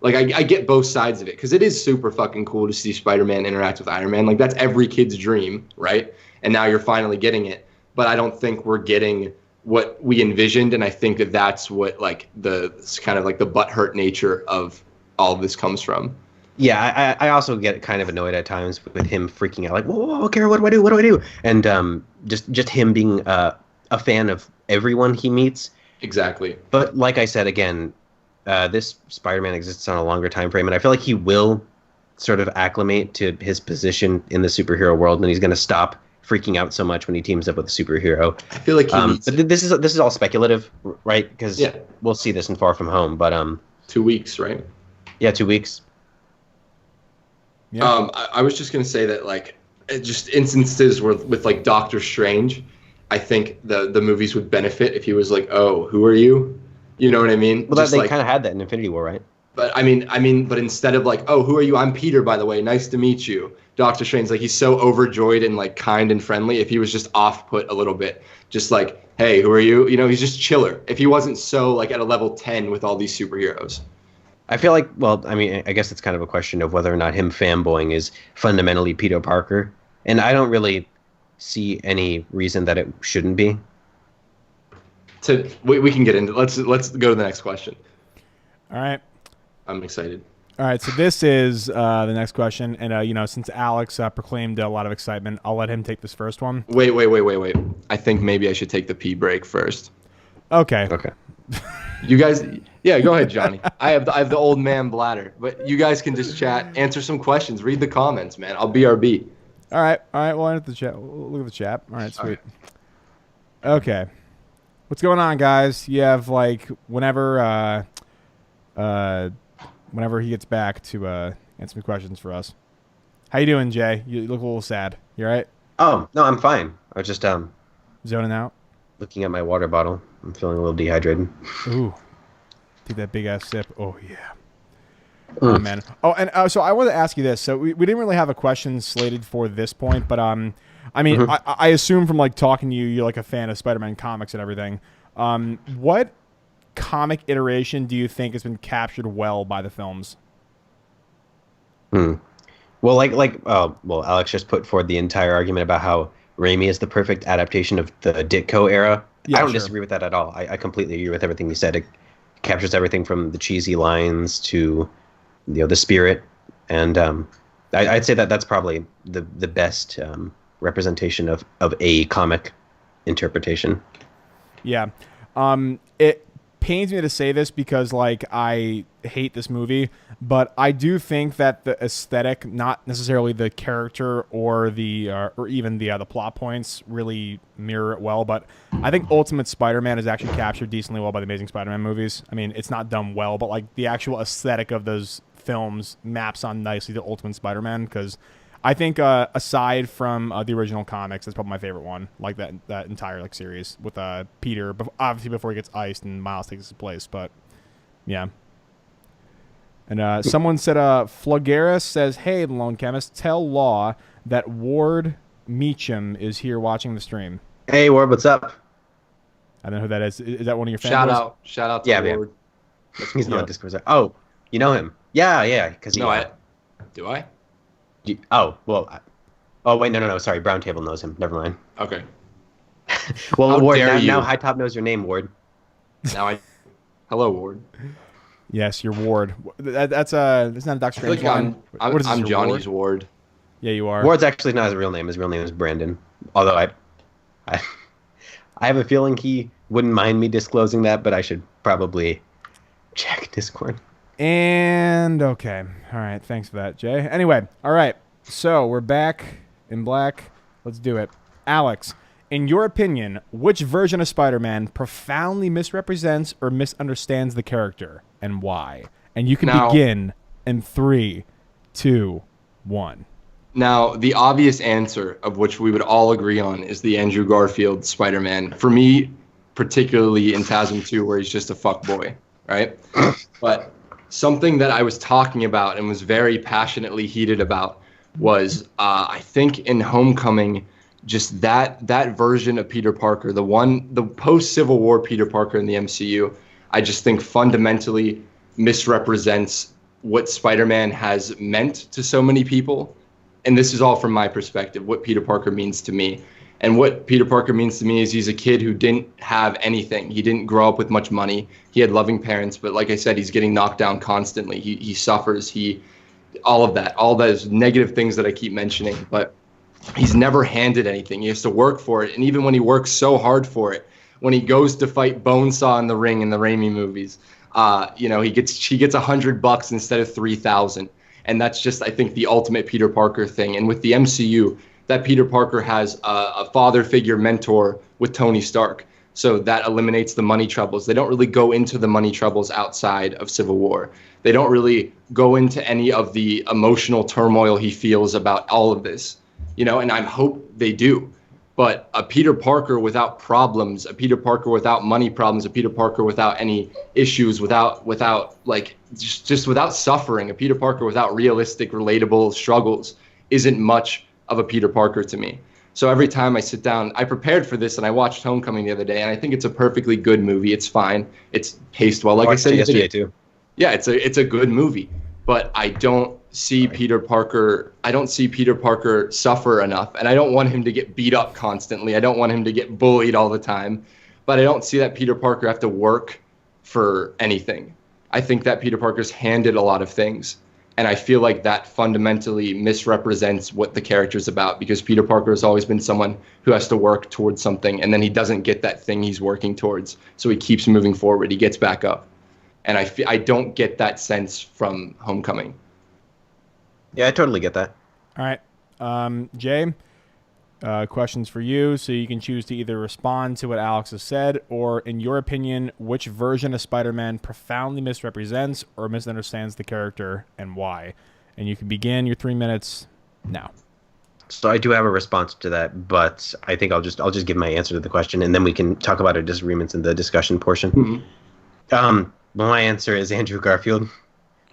Like, I get both sides of it, because it is super fucking cool to see Spider-Man interact with Iron Man. Like, that's every kid's dream, right? And now you're finally getting it. But I don't think we're getting what we envisioned, and I think that that's what, like, it's kind of like the butthurt nature of all of this comes from. Yeah, I also get kind of annoyed at times with him freaking out, like, whoa, Kara, what do I do? What do I do? And just him being a fan of everyone he meets. Exactly. But like I said, again, this Spider-Man exists on a longer time frame, and I feel like he will sort of acclimate to his position in the superhero world, and he's going to stop freaking out so much when he teams up with a superhero. I feel like he needs but this is all speculative, right? Because we'll see this in Far From Home, but 2 weeks, right? Yeah, 2 weeks. Yeah. I was just going to say that, like, just instances with like Doctor Strange, I think the movies would benefit if he was like, oh, who are you? You know what I mean? Well, they kind of had that in Infinity War, right? But I mean, but instead of like, oh, who are you? I'm Peter, by the way. Nice to meet you. Doctor Strange, like, he's so overjoyed and like kind and friendly. If he was just off put a little bit, just like, hey, who are you? You know, he's just chiller. If he wasn't so like at a level 10 with all these superheroes. I feel like, well, I mean, I guess it's kind of a question of whether or not him fanboying is fundamentally Peter Parker, and I don't really see any reason that it shouldn't be. We can get into. Let's go to the next question. All right. I'm excited. All right, so this is the next question, and you know, since Alex proclaimed a lot of excitement, I'll let him take this first one. Wait. I think maybe I should take the pee break first. Okay. You guys, yeah, go ahead, Johnny. I have the old man bladder, but you guys can just chat, answer some questions, read the comments, man. I'll BRB. All right. We'll enter the chat. We'll look at the chat. All right, sweet. Okay. What's going on, guys? You have like whenever he gets back to answer some questions for us. How you doing, Jay? You look a little sad. You all right? Oh, no, I'm fine. I was just Zoning out? looking at my water bottle. I'm feeling a little dehydrated. Ooh. Take that big ass sip. Oh yeah. Oh man. Oh, and so I wanted to ask you this. So we didn't really have a question slated for this point, but I mean, I assume from like talking to you, you're like a fan of Spider-Man comics and everything. What comic iteration do you think has been captured well by the films? Well, well, Alex just put forward the entire argument about how Raimi is the perfect adaptation of the Ditko era. Yeah, I don't sure. disagree with that at all. I completely agree with everything you said. It captures everything from the cheesy lines to, you know, the spirit, and I'd say that that's probably the best representation of a comic interpretation. Yeah. It pains me to say this because like I hate this movie, but I do think that the aesthetic, not necessarily the character or the or even the plot points, really mirror it well. But I think Ultimate Spider-Man is actually captured decently well by the Amazing Spider-Man movies. I mean, it's not done well, but like the actual aesthetic of those films maps on nicely to Ultimate Spider-Man, because I think aside from the original comics, that's probably my favorite one. Like that entire like series with Peter, obviously before he gets iced and Miles takes his place. But yeah. And someone said, Flugera says, "Hey, the Lone Chemist, tell Law that Ward Meacham is here watching the stream." Hey, Ward, what's up? I don't know who that is. Is that one of your Shout fanboys? out to Man. Ward. He's not on Discord. Oh, you know him? Yeah, because No, do I? Oh, well. Oh, wait, no. Sorry, Brown Table knows him. Never mind. Okay. Well, How Ward, dare you. now High Top knows your name, Ward. Hello, Ward. Yes, your Ward. That's not a Doctor I feel Strange like line. I'm What is this, your Johnny's Ward. Yeah, you are. Ward's actually not his real name. His real name is Brandon. Although I have a feeling he wouldn't mind me disclosing that, but I should probably check Discord. And okay. All right. Thanks for that, Jay. Anyway, all right. So we're back in black. Let's do it. Alex, in your opinion, which version of Spider-Man profoundly misrepresents or misunderstands the character and why? And you can begin in 3, 2, 1. Now, the obvious answer, of which we would all agree on, is the Andrew Garfield Spider-Man. For me, particularly in TASM 2, where he's just a fuckboy, right? But something that I was talking about and was very passionately heated about was, I think in Homecoming, just that version of Peter Parker, the post-Civil War Peter Parker in the MCU, I just think fundamentally misrepresents what Spider-Man has meant to so many people. And this is all from my perspective, what Peter Parker means to me. And what Peter Parker means to me is he's a kid who didn't have anything. He didn't grow up with much money. He had loving parents, but like I said, he's getting knocked down constantly. He suffers. All of that, all those negative things that I keep mentioning, but he's never handed anything. He has to work for it. And even when he works so hard for it, when he goes to fight Bonesaw in the ring in the Raimi movies, he gets $100 instead of 3,000. And that's just, I think, the ultimate Peter Parker thing. And with the MCU, that Peter Parker has a father figure mentor with Tony Stark. So that eliminates the money troubles. They don't really go into the money troubles outside of Civil War. They don't really go into any of the emotional turmoil he feels about all of this, and I hope they do. But a Peter Parker without problems, a Peter Parker without money problems, a Peter Parker without any issues, without like just without suffering, a Peter Parker without realistic, relatable struggles isn't much of a Peter Parker to me. So every time I sit down, I prepared for this and I watched Homecoming the other day, and I think it's a perfectly good movie. It's fine. It's paced well. Like I said yesterday too. Yeah, it's a good movie, but I don't see Peter Parker. I don't see Peter Parker suffer enough, and I don't want him to get beat up constantly. I don't want him to get bullied all the time, but I don't see that Peter Parker have to work for anything. I think that Peter Parker's handed a lot of things, and I feel like that fundamentally misrepresents what the character's about, because Peter Parker has always been someone who has to work towards something, and then he doesn't get that thing he's working towards, so he keeps moving forward. He gets back up. And I don't get that sense from Homecoming. Yeah, I totally get that. All right. Jay, questions for you. So you can choose to either respond to what Alex has said, or in your opinion, which version of Spider-Man profoundly misrepresents or misunderstands the character and why. And you can begin your 3 minutes now. So I do have a response to that, but I think I'll just give my answer to the question, and then we can talk about our disagreements in the discussion portion. Mm-hmm. My answer is Andrew Garfield,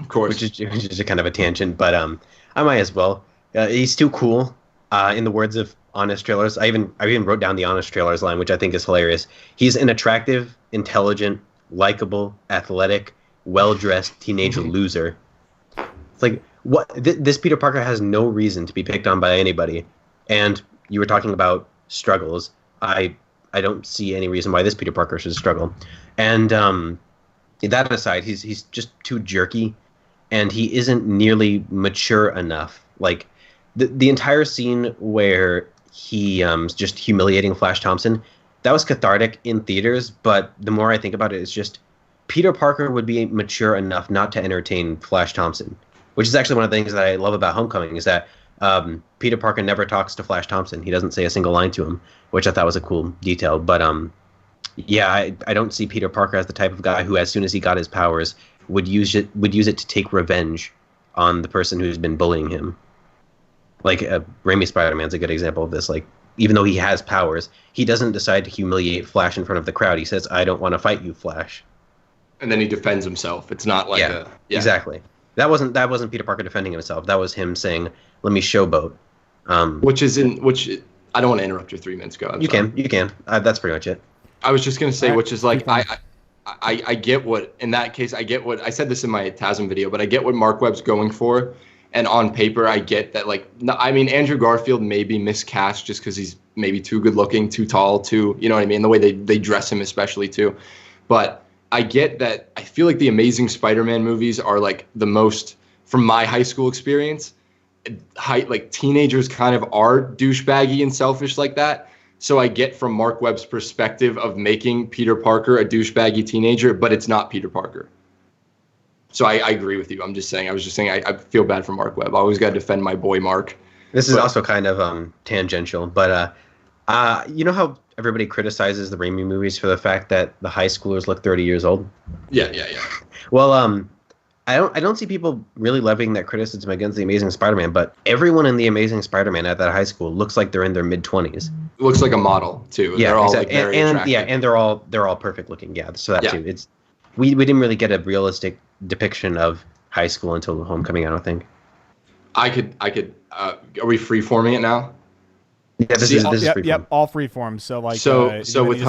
of course, which is a kind of a tangent, but I might as well. He's too cool. In the words of Honest Trailers, I even wrote down the Honest Trailers line, which I think is hilarious. He's an attractive, intelligent, likable, athletic, well-dressed teenager loser. It's like, what? This Peter Parker has no reason to be picked on by anybody. And you were talking about struggles. I don't see any reason why this Peter Parker should struggle. And that aside, he's just too jerky, and he isn't nearly mature enough. Like the entire scene where he's just humiliating Flash Thompson, that was cathartic in theaters. But the more I think about it, it's just Peter Parker would be mature enough not to entertain Flash Thompson, which is actually one of the things that I love about Homecoming, is that Peter Parker never talks to Flash Thompson. He doesn't say a single line to him, which I thought was a cool detail. But yeah, I don't see Peter Parker as the type of guy who, as soon as he got his powers, would use it to take revenge on the person who's been bullying him. Like Raimi Spider-Man's a good example of this. Like, even though he has powers, he doesn't decide to humiliate Flash in front of the crowd. He says, "I don't want to fight you, Flash." And then he defends himself. It's not like exactly. That wasn't Peter Parker defending himself. That was him saying, "Let me showboat." Which I don't want to interrupt your 3 minutes. Go. You can. That's pretty much it. I was just gonna say, which is like I get what, in that case, I get what I said this in my TASM video, but I get what Mark Webb's going for, and on paper I get that. Like, no, I mean, Andrew Garfield may be miscast just because he's maybe too good looking, too tall, too, you know what I mean, the way they dress him especially too. But I get that. I feel like the Amazing Spider-Man movies are like the most, from my high school experience, like teenagers kind of are douchebaggy and selfish like that. So I get from Mark Webb's perspective of making Peter Parker a douchebaggy teenager, but it's not Peter Parker. So I agree with you. I was just saying I feel bad for Mark Webb. I always got to defend my boy Mark. This is also kind of tangential, but you know how everybody criticizes the Raimi movies for the fact that the high schoolers look 30 years old? Yeah. Well, I don't see people really levying that criticism against the Amazing Spider-Man, but everyone in the Amazing Spider-Man at that high school looks like they're in their mid-20s. Looks like a model too. Yeah, they're all exactly. like very attractive. And they're all perfect looking. Yeah, so that too. It's we didn't really get a realistic depiction of high school until Homecoming, I don't think. I could. Are we freeforming it now? Yeah, this is freeform. Yep, all freeform. So like, so with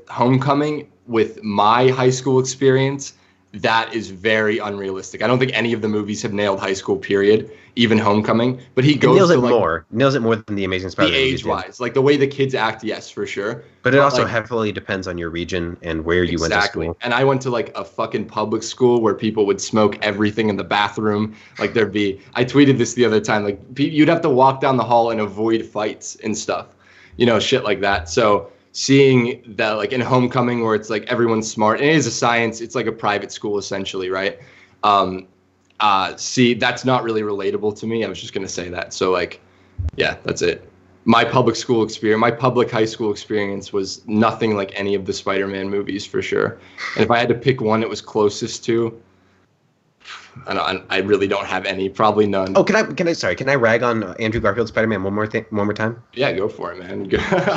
Homecoming, with my high school experience, that is very unrealistic. I don't think any of the movies have nailed high school, period, even Homecoming. But he nails it more than the Amazing Spider-Man. The age-wise, like the way the kids act, yes, for sure. But it also heavily depends on your region and where you went to school. And I went to like a fucking public school where people would smoke everything in the bathroom. Like I tweeted this the other time, like you'd have to walk down the hall and avoid fights and stuff, shit like that. So seeing that like in Homecoming where it's like everyone's smart and it is a science, it's like a private school essentially, right? See, that's not really relatable to me. I was just gonna say that. So like, yeah, that's it. My public high school experience was nothing like any of the Spider-Man movies for sure. And if I had to pick one it was closest to, I really don't have any, probably none. Oh, can I rag on Andrew Garfield's Spider-Man one more time? Yeah, go for it, man.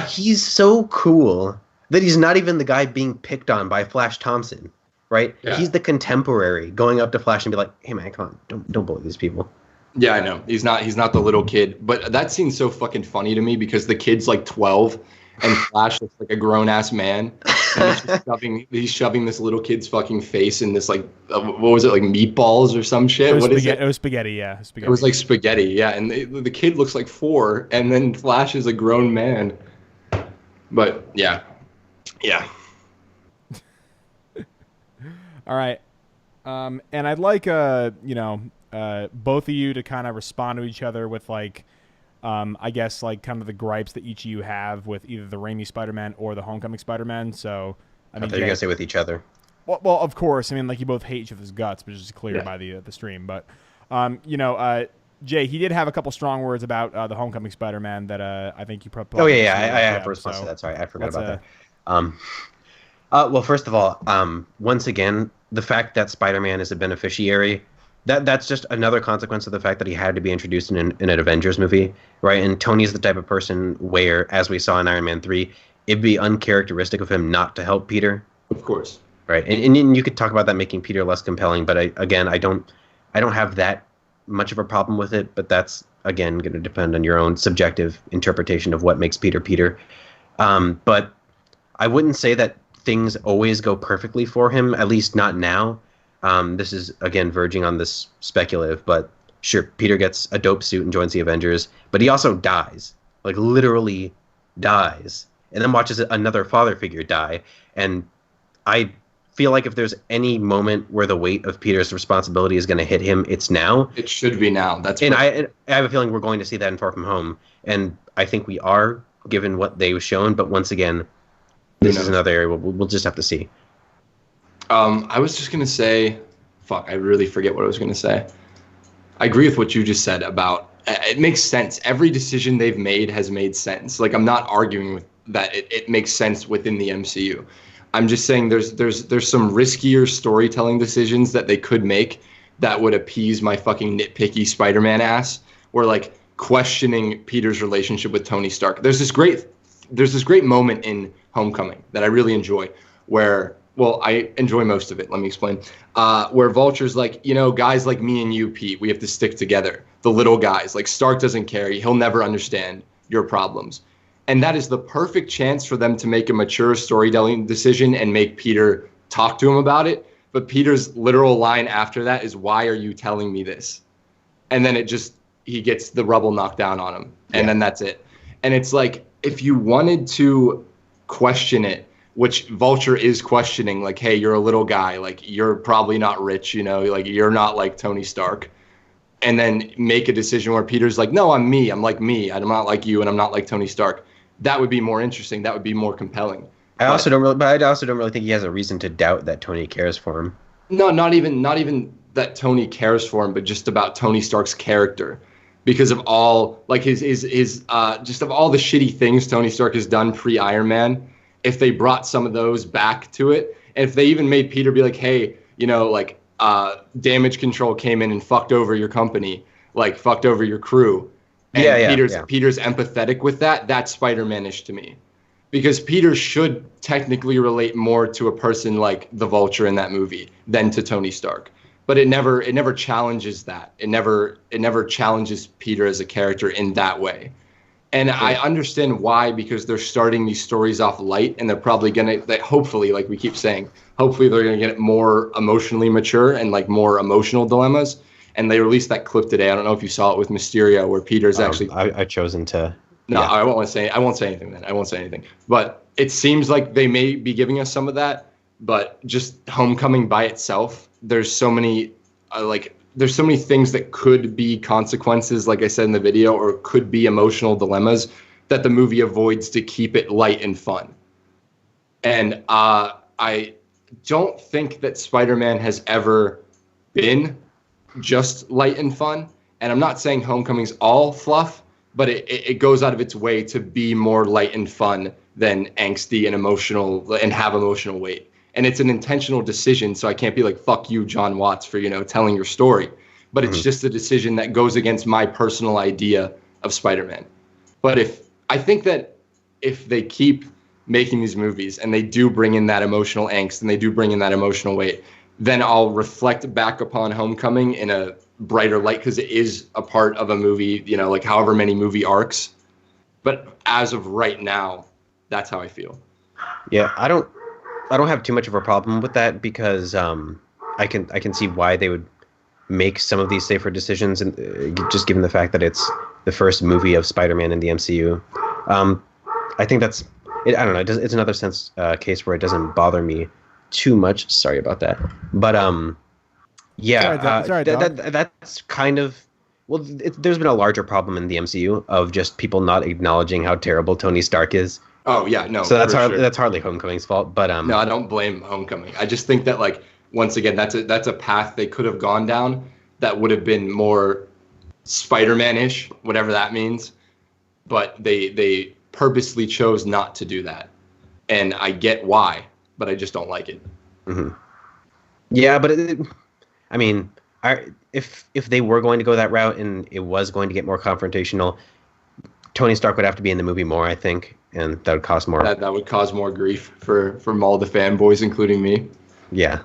He's so cool that he's not even the guy being picked on by Flash Thompson, right? Yeah. He's the contemporary going up to Flash and be like, "Hey man, come on, don't bully these people." Yeah, I know. He's not the little kid, but that scene's so fucking funny to me because the kid's like 12 and Flash looks like a grown-ass man. And he's shoving this little kid's fucking face in this like what was it, like meatballs or some shit? It was spaghetti, yeah. Spaghetti. It was like spaghetti, yeah. And the kid looks like 4, and then Flash is a grown man. But yeah. All right, and I'd like both of you to kind of respond to each other with like. I guess like kind of the gripes that each of you have with either the Raimi Spider-Man or the Homecoming Spider-Man. So I thought you were gonna say with each other. Well, of course. I mean, like you both hate each other's guts, which is clear by the stream. But Jay, he did have a couple strong words about the Homecoming Spider-Man that I think you probably. Oh yeah, I have a response to that. Sorry, I forgot about that. Well, first of all, once again, the fact that Spider-Man is a beneficiary. That's just another consequence of the fact that he had to be introduced in an Avengers movie, right? And Tony's the type of person where, as we saw in Iron Man 3, it'd be uncharacteristic of him not to help Peter. Of course. Right. And you could talk about that making Peter less compelling, but I don't have that much of a problem with it, but that's, again, going to depend on your own subjective interpretation of what makes Peter Peter. But I wouldn't say that things always go perfectly for him, at least not now. This is, again, verging on this speculative, but sure, Peter gets a dope suit and joins the Avengers, but he also dies, like literally dies, and then watches another father figure die. And I feel like if there's any moment where the weight of Peter's responsibility is going to hit him, it's now. It should be now. I have a feeling we're going to see that in Far From Home, and I think we are, given what they've shown, but once again, this is another area we'll just have to see. I was just going to say, I really forget what I was going to say. I agree with what you just said about, it makes sense. Every decision they've made has made sense. Like, I'm not arguing with that. It makes sense within the MCU. I'm just saying there's some riskier storytelling decisions that they could make that would appease my fucking nitpicky Spider-Man ass, or like questioning Peter's relationship with Tony Stark. There's this great moment in Homecoming that I really enjoy where, well, I enjoy most of it. Let me explain. Where Vulture's like, guys like me and you, Pete, we have to stick together. The little guys, like Stark doesn't care. He'll never understand your problems. And that is the perfect chance for them to make a mature storytelling decision and make Peter talk to him about it. But Peter's literal line after that is, "Why are you telling me this?" And then he gets the rubble knocked down on him. And then that's it. And it's like, if you wanted to question it, which Vulture is questioning, like, hey, you're a little guy, like, you're probably not rich, like, you're not like Tony Stark. And then make a decision where Peter's like, no, I'm me. I'm like me. I'm not like you, and I'm not like Tony Stark. That would be more interesting. That would be more compelling. I also don't really think he has a reason to doubt that Tony cares for him. No, not even that Tony cares for him, but just about Tony Stark's character. Because of all, like, his just of all the shitty things Tony Stark has done pre-Iron Man, if they brought some of those back to it, and if they even made Peter be like, hey, like, damage control came in and fucked over your company, like fucked over your crew. And Peter's empathetic with that. That's Spider-Man-ish to me. Because Peter should technically relate more to a person like the Vulture in that movie than to Tony Stark. But it never challenges that. It never challenges Peter as a character in that way. And I understand why, because they're starting these stories off light, and they're probably gonna, hopefully, like we keep saying, hopefully they're gonna get more emotionally mature and like more emotional dilemmas. And they released that clip today. I don't know if you saw it with Mysterio, where Peter's actually. I've chosen to. No, yeah. I won't say anything then. I won't say anything. But it seems like they may be giving us some of that. But just Homecoming by itself, there's so many there's so many things that could be consequences, like I said in the video, or could be emotional dilemmas that the movie avoids to keep it light and fun. And I don't think that Spider-Man has ever been just light and fun. And I'm not saying Homecoming's all fluff, but it goes out of its way to be more light and fun than angsty and emotional and have emotional weight. And it's an intentional decision, so I can't be like, fuck you, John Watts, for, telling your story. But it's just a decision that goes against my personal idea of Spider-Man. But I think that if they keep making these movies and they do bring in that emotional angst and they do bring in that emotional weight, then I'll reflect back upon Homecoming in a brighter light, because it is a part of a movie, like however many movie arcs. But as of right now, that's how I feel. Yeah, I don't have too much of a problem with that, because I can see why they would make some of these safer decisions, and just given the fact that it's the first movie of Spider-Man in the MCU. I think that's it. I don't know. It's another case where it doesn't bother me too much. Sorry about that. But yeah, that's kind of, well, there's been a larger problem in the MCU of just people not acknowledging how terrible Tony Stark is. Oh yeah, no. So that's hardly Homecoming's fault, but no, I don't blame Homecoming. I just think that, like, once again, that's a path they could have gone down that would have been more Spider-Man-ish, whatever that means. But they purposely chose not to do that, and I get why, but I just don't like it. Mm-hmm. Yeah, but if they were going to go that route and it was going to get more confrontational, Tony Stark would have to be in the movie more, I think, and that would cause more. That would cause more grief for all the fanboys, including me. Yeah.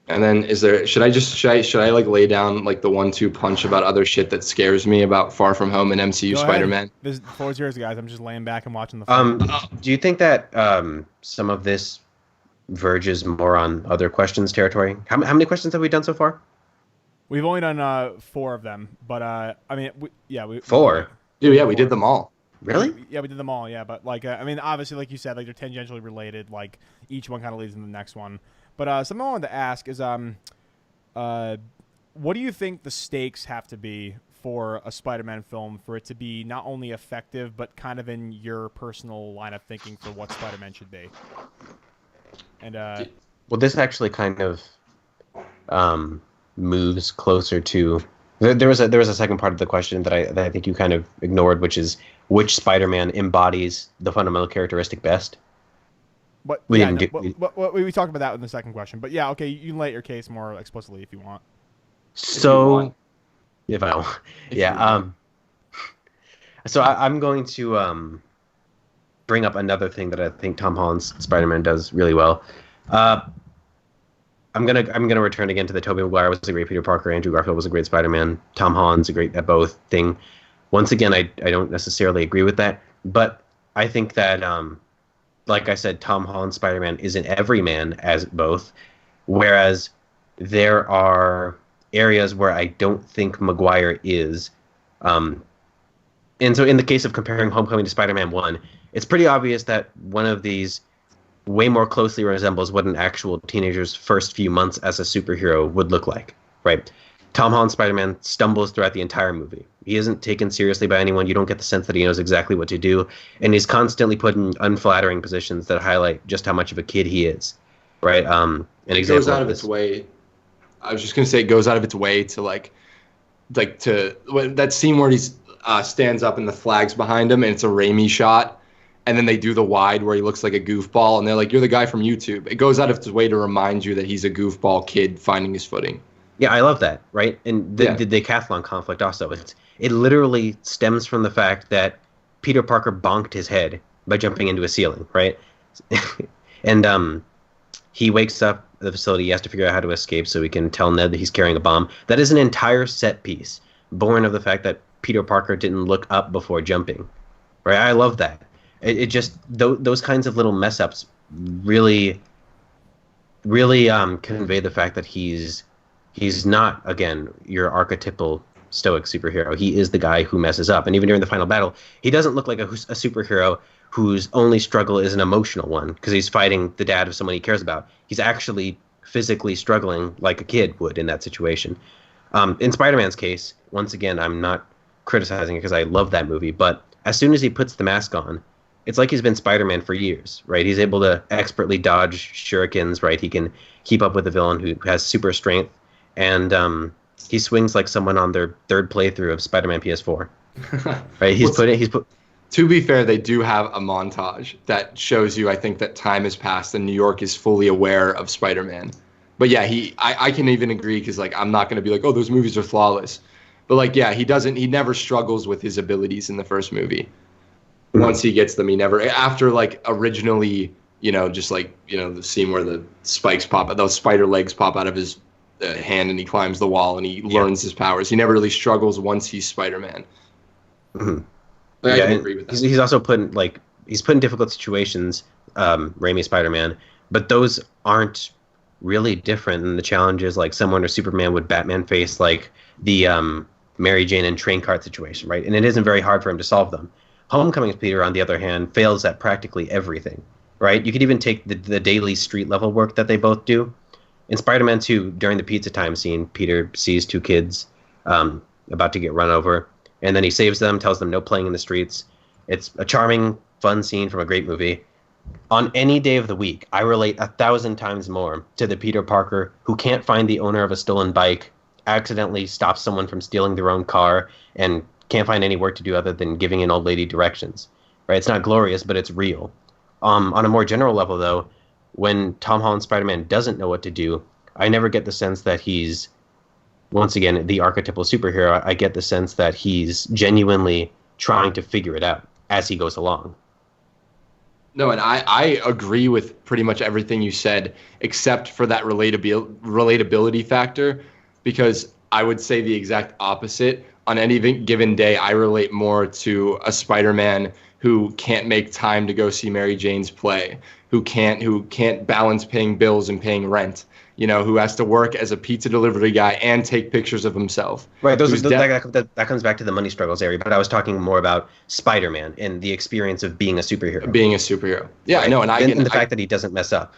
And then should I like lay down like the 1-2 punch about other shit that scares me about Far From Home and MCU Spider-Man? The floor is yours, guys. I'm just laying back and watching the film. Do you think that some of this verges more on other questions territory? How many questions have we done so far? We've only done 4 of them, but we 4. Dude, yeah, we did them all. Really? Yeah, we did them all. Yeah, but obviously, like you said, like they're tangentially related. Like each one kind of leads into the next one. But something I wanted to ask is, what do you think the stakes have to be for a Spider-Man film for it to be not only effective, but kind of in your personal line of thinking for what Spider-Man should be? And well, this actually kind of moves closer to. There was a second part of the question that I think you kind of ignored, which is which Spider-Man embodies the fundamental characteristic best. But we talked about that in the second question. But yeah, okay, you can lay out your case more explicitly if you want. So, if I want, yeah. So I'm going to bring up another thing that I think Tom Holland's Spider-Man does really well. I'm gonna return again to the Tobey Maguire was a great Peter Parker, Andrew Garfield was a great Spider-Man, Tom Holland's a great at both thing. Once again, I don't necessarily agree with that, but I think that like I said, Tom Holland's Spider-Man isn't everyman as both, whereas there are areas where I don't think Maguire is. And so in the case of comparing Homecoming to Spider-Man 1, it's pretty obvious that one of these way more closely resembles what an actual teenager's first few months as a superhero would look like, right? Tom Holland's Spider-Man stumbles throughout the entire movie. He isn't taken seriously by anyone. You don't get the sense that he knows exactly what to do. And he's constantly put in unflattering positions that highlight just how much of a kid he is, right? It goes out of its way. I was just going to say it goes out of its way to like that scene where he stands up and the flag's behind him and it's a Raimi shot. and then they do the wide where he looks like a goofball, and they're like, "You're the guy from YouTube." It goes out of its way to remind you that he's a goofball kid finding his footing. Yeah, I love that, right? And the decathlon conflict also, it literally stems from the fact that Peter Parker bonked his head by jumping into a ceiling, right? And he wakes up at the facility. He has to figure out how to escape so he can tell Ned that he's carrying a bomb. That is an entire set piece born of the fact that Peter Parker didn't look up before jumping, right? I love that. It just those kinds of little mess ups really convey the fact that he's not, again, your archetypal stoic superhero. He is the guy who messes up. And even during the final battle, he doesn't look like a superhero whose only struggle is an emotional one because he's fighting the dad of someone he cares about. He's actually physically struggling like a kid would in that situation. In Spider-Man's case, once again, I'm not criticizing it because I love that movie, but as soon as he puts the mask on, it's like he's been Spider-Man for years, right? He's able to expertly dodge shurikens, right? He can keep up with the villain who has super strength, and he swings like someone on their third playthrough of Spider-Man PS4. Right? To be fair, they do have a montage that shows you, I think, that time has passed and New York is fully aware of Spider-Man. But yeah, I can even agree because like I'm not going to be like, oh, those movies are flawless. But like, yeah, he never struggles with his abilities in the first movie. Once he gets them, he never, after like originally, just like, the scene where the spikes those spider legs pop out of his hand and he climbs the wall and he learns his powers. He never really struggles once he's Spider-Man. Mm-hmm. I can agree with that. He's also put in difficult situations, Raimi Spider-Man, but those aren't really different than the challenges like someone or Superman would Batman face, like the Mary Jane and train cart situation, right? And it isn't very hard for him to solve them. Homecoming's Peter, on the other hand, fails at practically everything, right? You could even take the daily street level work that they both do. In Spider-Man 2, during the pizza time scene, Peter sees two kids about to get run over, and then he saves them, tells them no playing in the streets. It's a charming, fun scene from a great movie. On any day of the week, I relate 1,000 times more to the Peter Parker who can't find the owner of a stolen bike, accidentally stops someone from stealing their own car, and can't find any work to do other than giving an old lady directions. Right? It's not glorious, but it's real. On a more general level, though, when Tom Holland's Spider-Man doesn't know what to do, I never get the sense that he's, once again, the archetypal superhero. I get the sense that he's genuinely trying to figure it out as he goes along. No, and I agree with pretty much everything you said, except for that relatability factor, because I would say the exact opposite. On any given day, I relate more to a Spider-Man who can't make time to go see Mary Jane's play, who can't balance paying bills and paying rent, who has to work as a pizza delivery guy and take pictures of himself. Right, that comes back to the money struggles area, but I was talking more about Spider-Man and the experience of being a superhero. Being a superhero. Yeah, right? I know, and the fact that he doesn't mess up.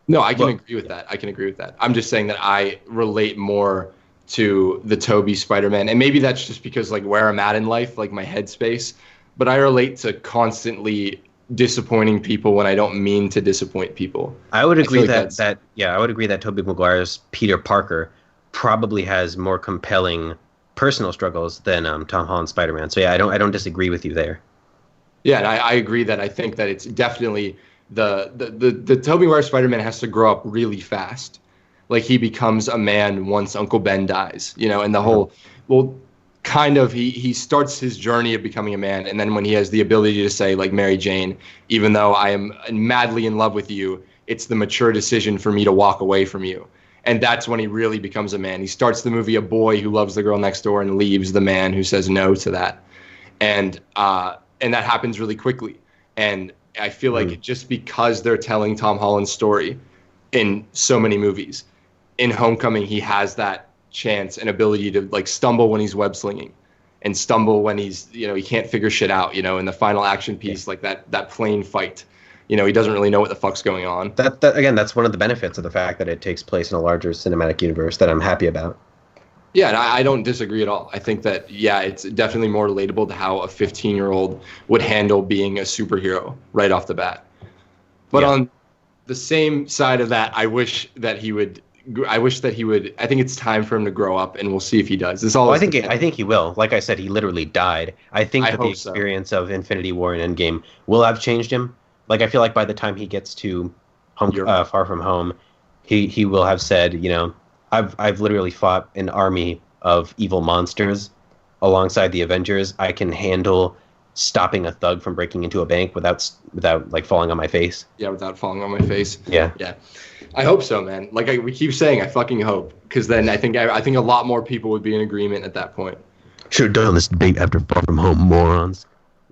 No, I can agree with that. I'm just saying that I relate more to the Tobey Spider-Man, and maybe that's just because like where I'm at in life, like my headspace, but I relate to constantly disappointing people when I don't mean to disappoint people. I would agree I would agree that Tobey Maguire's Peter Parker probably has more compelling personal struggles than Tom Holland's Spider-Man. So yeah, I don't disagree with you there. Yeah, and I agree that I think that it's definitely the Tobey Maguire Spider-Man has to grow up really fast. Like he becomes a man once Uncle Ben dies, and the whole, he starts his journey of becoming a man. And then when he has the ability to say, like, Mary Jane, even though I am madly in love with you, it's the mature decision for me to walk away from you. And that's when he really becomes a man. He starts the movie a boy who loves the girl next door and leaves the man who says no to that. And that happens really quickly. And I feel like just because they're telling Tom Holland's story in so many movies, in Homecoming, he has that chance and ability to like stumble when he's web slinging and stumble when he's, he can't figure shit out, in the final action piece, like that plane fight, he doesn't really know what the fuck's going on. That again, that's one of the benefits of the fact that it takes place in a larger cinematic universe that I'm happy about. Yeah, and I don't disagree at all. I think that, yeah, it's definitely more relatable to how a 15-year-old would handle being a superhero right off the bat. But on the same side of that, I wish that he would I wish that he would. I think it's time for him to grow up, and we'll see if he does. This all. Well, I think he will. Like I said, he literally died. I think that the so. experience of Infinity War and Endgame will have changed him. Like I feel like by the time he gets to Far From Home, he will have said, you know, I've literally fought an army of evil monsters alongside the Avengers. I can handle stopping a thug from breaking into a bank without like falling on my face. Yeah, without falling on my face. Yeah. I hope so, man. Like we keep saying, I fucking hope, because then I think a lot more people would be in agreement at that point. Should have done this debate after Far From Home, morons.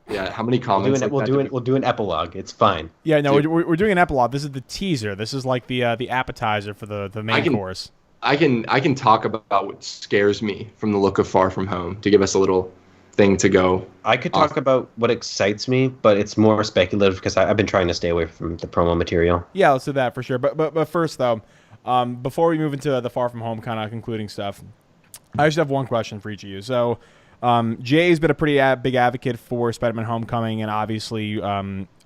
Yeah, how many comments? We'll do an epilogue. It's fine. Yeah, no, we're doing an epilogue. This is the teaser. This is like the appetizer for the main course. I can talk about what scares me from the look of Far From Home to give us a little thing to go. I could talk about what excites me, but it's more speculative because I've been trying to stay away from the promo material. Yeah, let's do that for sure. But first though, before we move into the Far From Home kind of concluding stuff, I just have one question for each of you. So, Jay's been a pretty big advocate for Spider-Man: Homecoming, and obviously,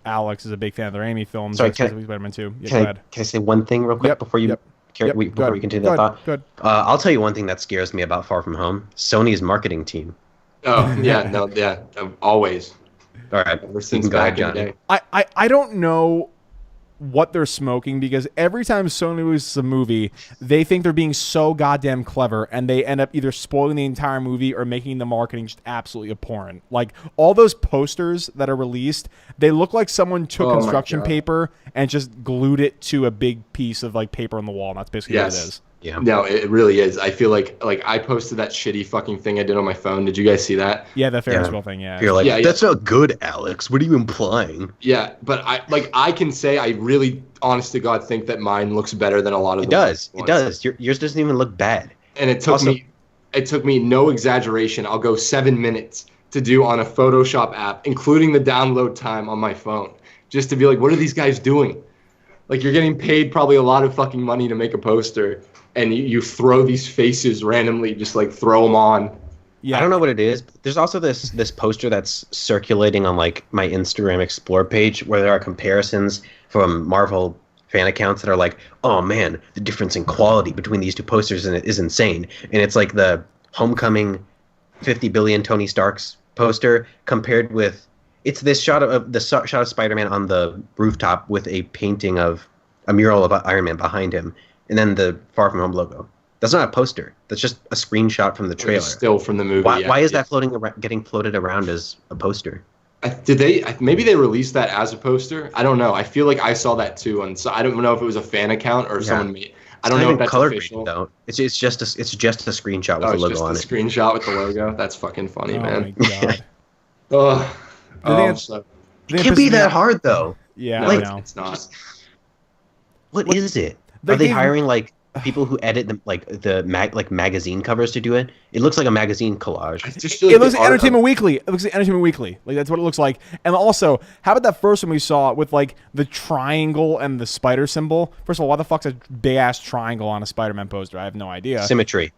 Alex is a big fan of the Raimi films. Sorry, Spider-Man 2. Yeah, can I say one thing real quick before you? Before we continue that thought, I'll tell you one thing that scares me about Far From Home: Sony's marketing team. Oh yeah, always. All right, ever since back in the day. I don't know what they're smoking, because every time Sony releases a movie, they think they're being so goddamn clever, and they end up either spoiling the entire movie or making the marketing just absolutely abhorrent. Like, all those posters that are released, they look like someone took construction paper and just glued it to a big piece of like paper on the wall, and that's basically what it is. Yeah. No, it really is. I feel like I posted that shitty fucking thing I did on my phone. Did you guys see that? Yeah, the Ferris wheel thing, yeah. You're like, that's not good, Alex. What are you implying? Yeah, but I can say I really, honest to God, think that mine looks better than a lot of It does. Yours doesn't even look bad. And it took me no exaggeration. I'll go 7 minutes to do on a Photoshop app, including the download time on my phone, just to be like, what are these guys doing? Like, you're getting paid probably a lot of fucking money to make a poster, and you throw these faces randomly, just like throw them on. Yeah, I don't know what it is. But there's also this poster that's circulating on like my Instagram Explore page where there are comparisons from Marvel fan accounts that are like, oh man, the difference in quality between these two posters is insane. And it's like the Homecoming 50 billion Tony Stark's poster compared with this shot of Spider-Man on the rooftop with a painting of a mural of Iron Man behind him, and then the Far From Home logo. That's not a poster. That's just a screenshot from the trailer. Still from the movie. Why is that getting floated around as a poster? Maybe they released that as a poster? I don't know. I feel like I saw that too, so I don't know if it was a fan account or someone made. I don't know if that's official. Though. It's just a screenshot with the logo on it. It's just a screenshot with the logo. That's fucking funny, man. My God. It can't be that hard though. Yeah, no, I know. It's not. What is it? Are they hiring like people who edit the magazine covers to do it? It looks like a magazine collage. It looks like Entertainment Weekly. It looks like Entertainment Weekly. Like, that's what it looks like. And also, how about that first one we saw with like the triangle and the spider symbol? First of all, why the fuck's a big ass triangle on a Spider-Man poster? I have no idea. Symmetry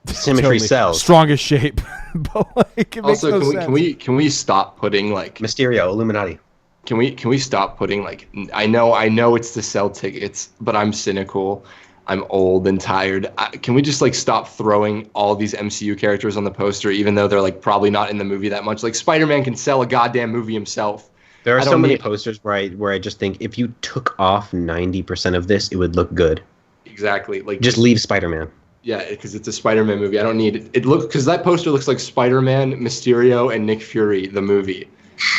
totally sells. Strongest shape. But like, it makes also, no sense. can we stop putting like Mysterio, Illuminati? Can we stop putting like, I know it's to sell tickets, but I'm cynical. I'm old and tired. Can we just like stop throwing all these MCU characters on the poster, even though they're like probably not in the movie that much? Like, Spider-Man can sell a goddamn movie himself. There are so many posters where I just think if you took off 90% of this, it would look good. Exactly. Like, just leave Spider-Man. Yeah, because it's a Spider-Man movie. I don't need it. Because that poster looks like Spider-Man, Mysterio, and Nick Fury, the movie.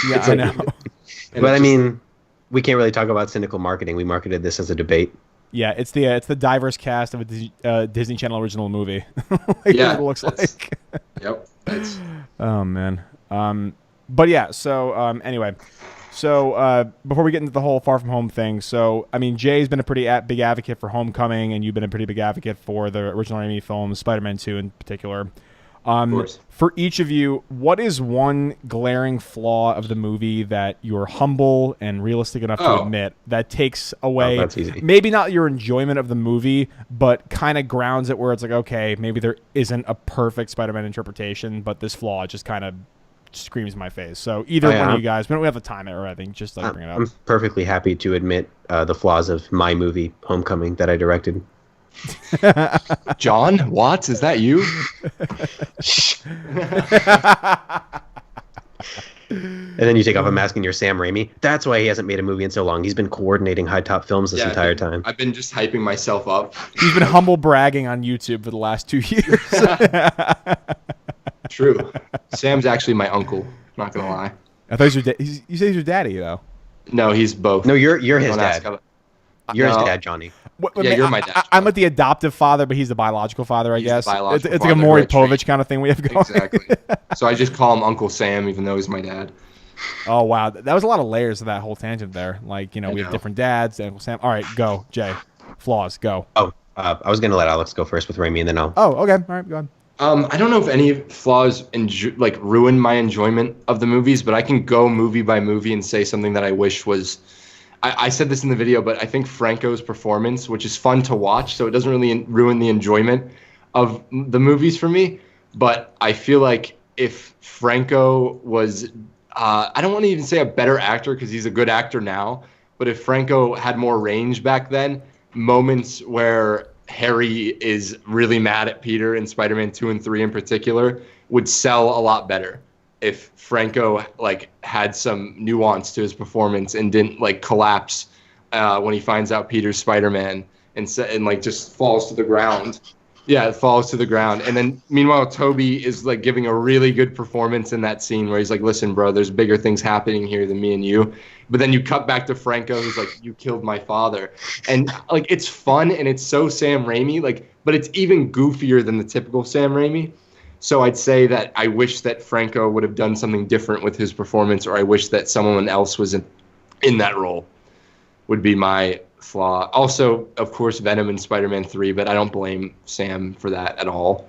Yeah, I know. But I mean, we can't really talk about cynical marketing. We marketed this as a debate. Yeah, it's the diverse cast of a Disney Channel original movie. Yeah, it looks like. Yep. Oh man. But yeah. So anyway, so before we get into the whole Far From Home thing, so I mean, Jay's been a pretty big advocate for Homecoming, and you've been a pretty big advocate for the original Raimi films, Spider-Man 2 in particular. For each of you, what is one glaring flaw of the movie that you're humble and realistic enough to admit that takes away that's easy. Maybe not your enjoyment of the movie, but kind of grounds it where it's like, okay, maybe there isn't a perfect Spider-Man interpretation, but this flaw just kind of screams in my face. So either one of you guys, we don't have the time or I think just like bring it up. I'm perfectly happy to admit the flaws of my movie, Homecoming, that I directed. John Watts, is that you? And then you take off a mask and you're Sam Raimi. That's why he hasn't made a movie in so long. He's been coordinating HiTopFilms this entire time. I've been just hyping myself up. He's been humble bragging on YouTube for the last 2 years. True. Sam's actually my uncle. Not gonna lie. I thought you say he's your daddy though. No, he's both. No, you're his Don't ask dad. how- You're his No. dad, Johnny. Yeah, you're my dad. I'm like the adoptive father, but he's the biological father, I He's the guess. biological It's like a father, Maury right, tree. Povich kind of thing we have going. Exactly. So I just call him Uncle Sam, even though he's my dad. Oh wow, that was a lot of layers to that whole tangent there. Like, we have know. different dads. Uncle Sam. All right, go, Jay. Flaws, go. Oh, I was gonna let Alex go first with Raimi, and then I'll. Oh, okay. All right, go ahead. I don't know if any flaws ruin my enjoyment of the movies, but I can go movie by movie and say something that I wish was. I said this in the video, but I think Franco's performance, which is fun to watch, so it doesn't really ruin the enjoyment of the movies for me. But I feel like if Franco was, I don't want to even say a better actor because he's a good actor now, but if Franco had more range back then, moments where Harry is really mad at Peter in Spider-Man 2 and 3 in particular would sell a lot better if Franco had some nuance to his performance and didn't collapse when he finds out Peter's Spider-Man and just falls to the ground. Yeah, it falls to the ground. And then meanwhile Toby is giving a really good performance in that scene where he's like, "Listen, bro, there's bigger things happening here than me and you." But then you cut back to Franco who's like, "You killed my father." And it's fun and it's so Sam Raimi, but it's even goofier than the typical Sam Raimi. So I'd say that I wish that Franco would have done something different with his performance, or I wish that someone else was in that role, would be my flaw. Also, of course, Venom in Spider-Man 3, but I don't blame Sam for that at all.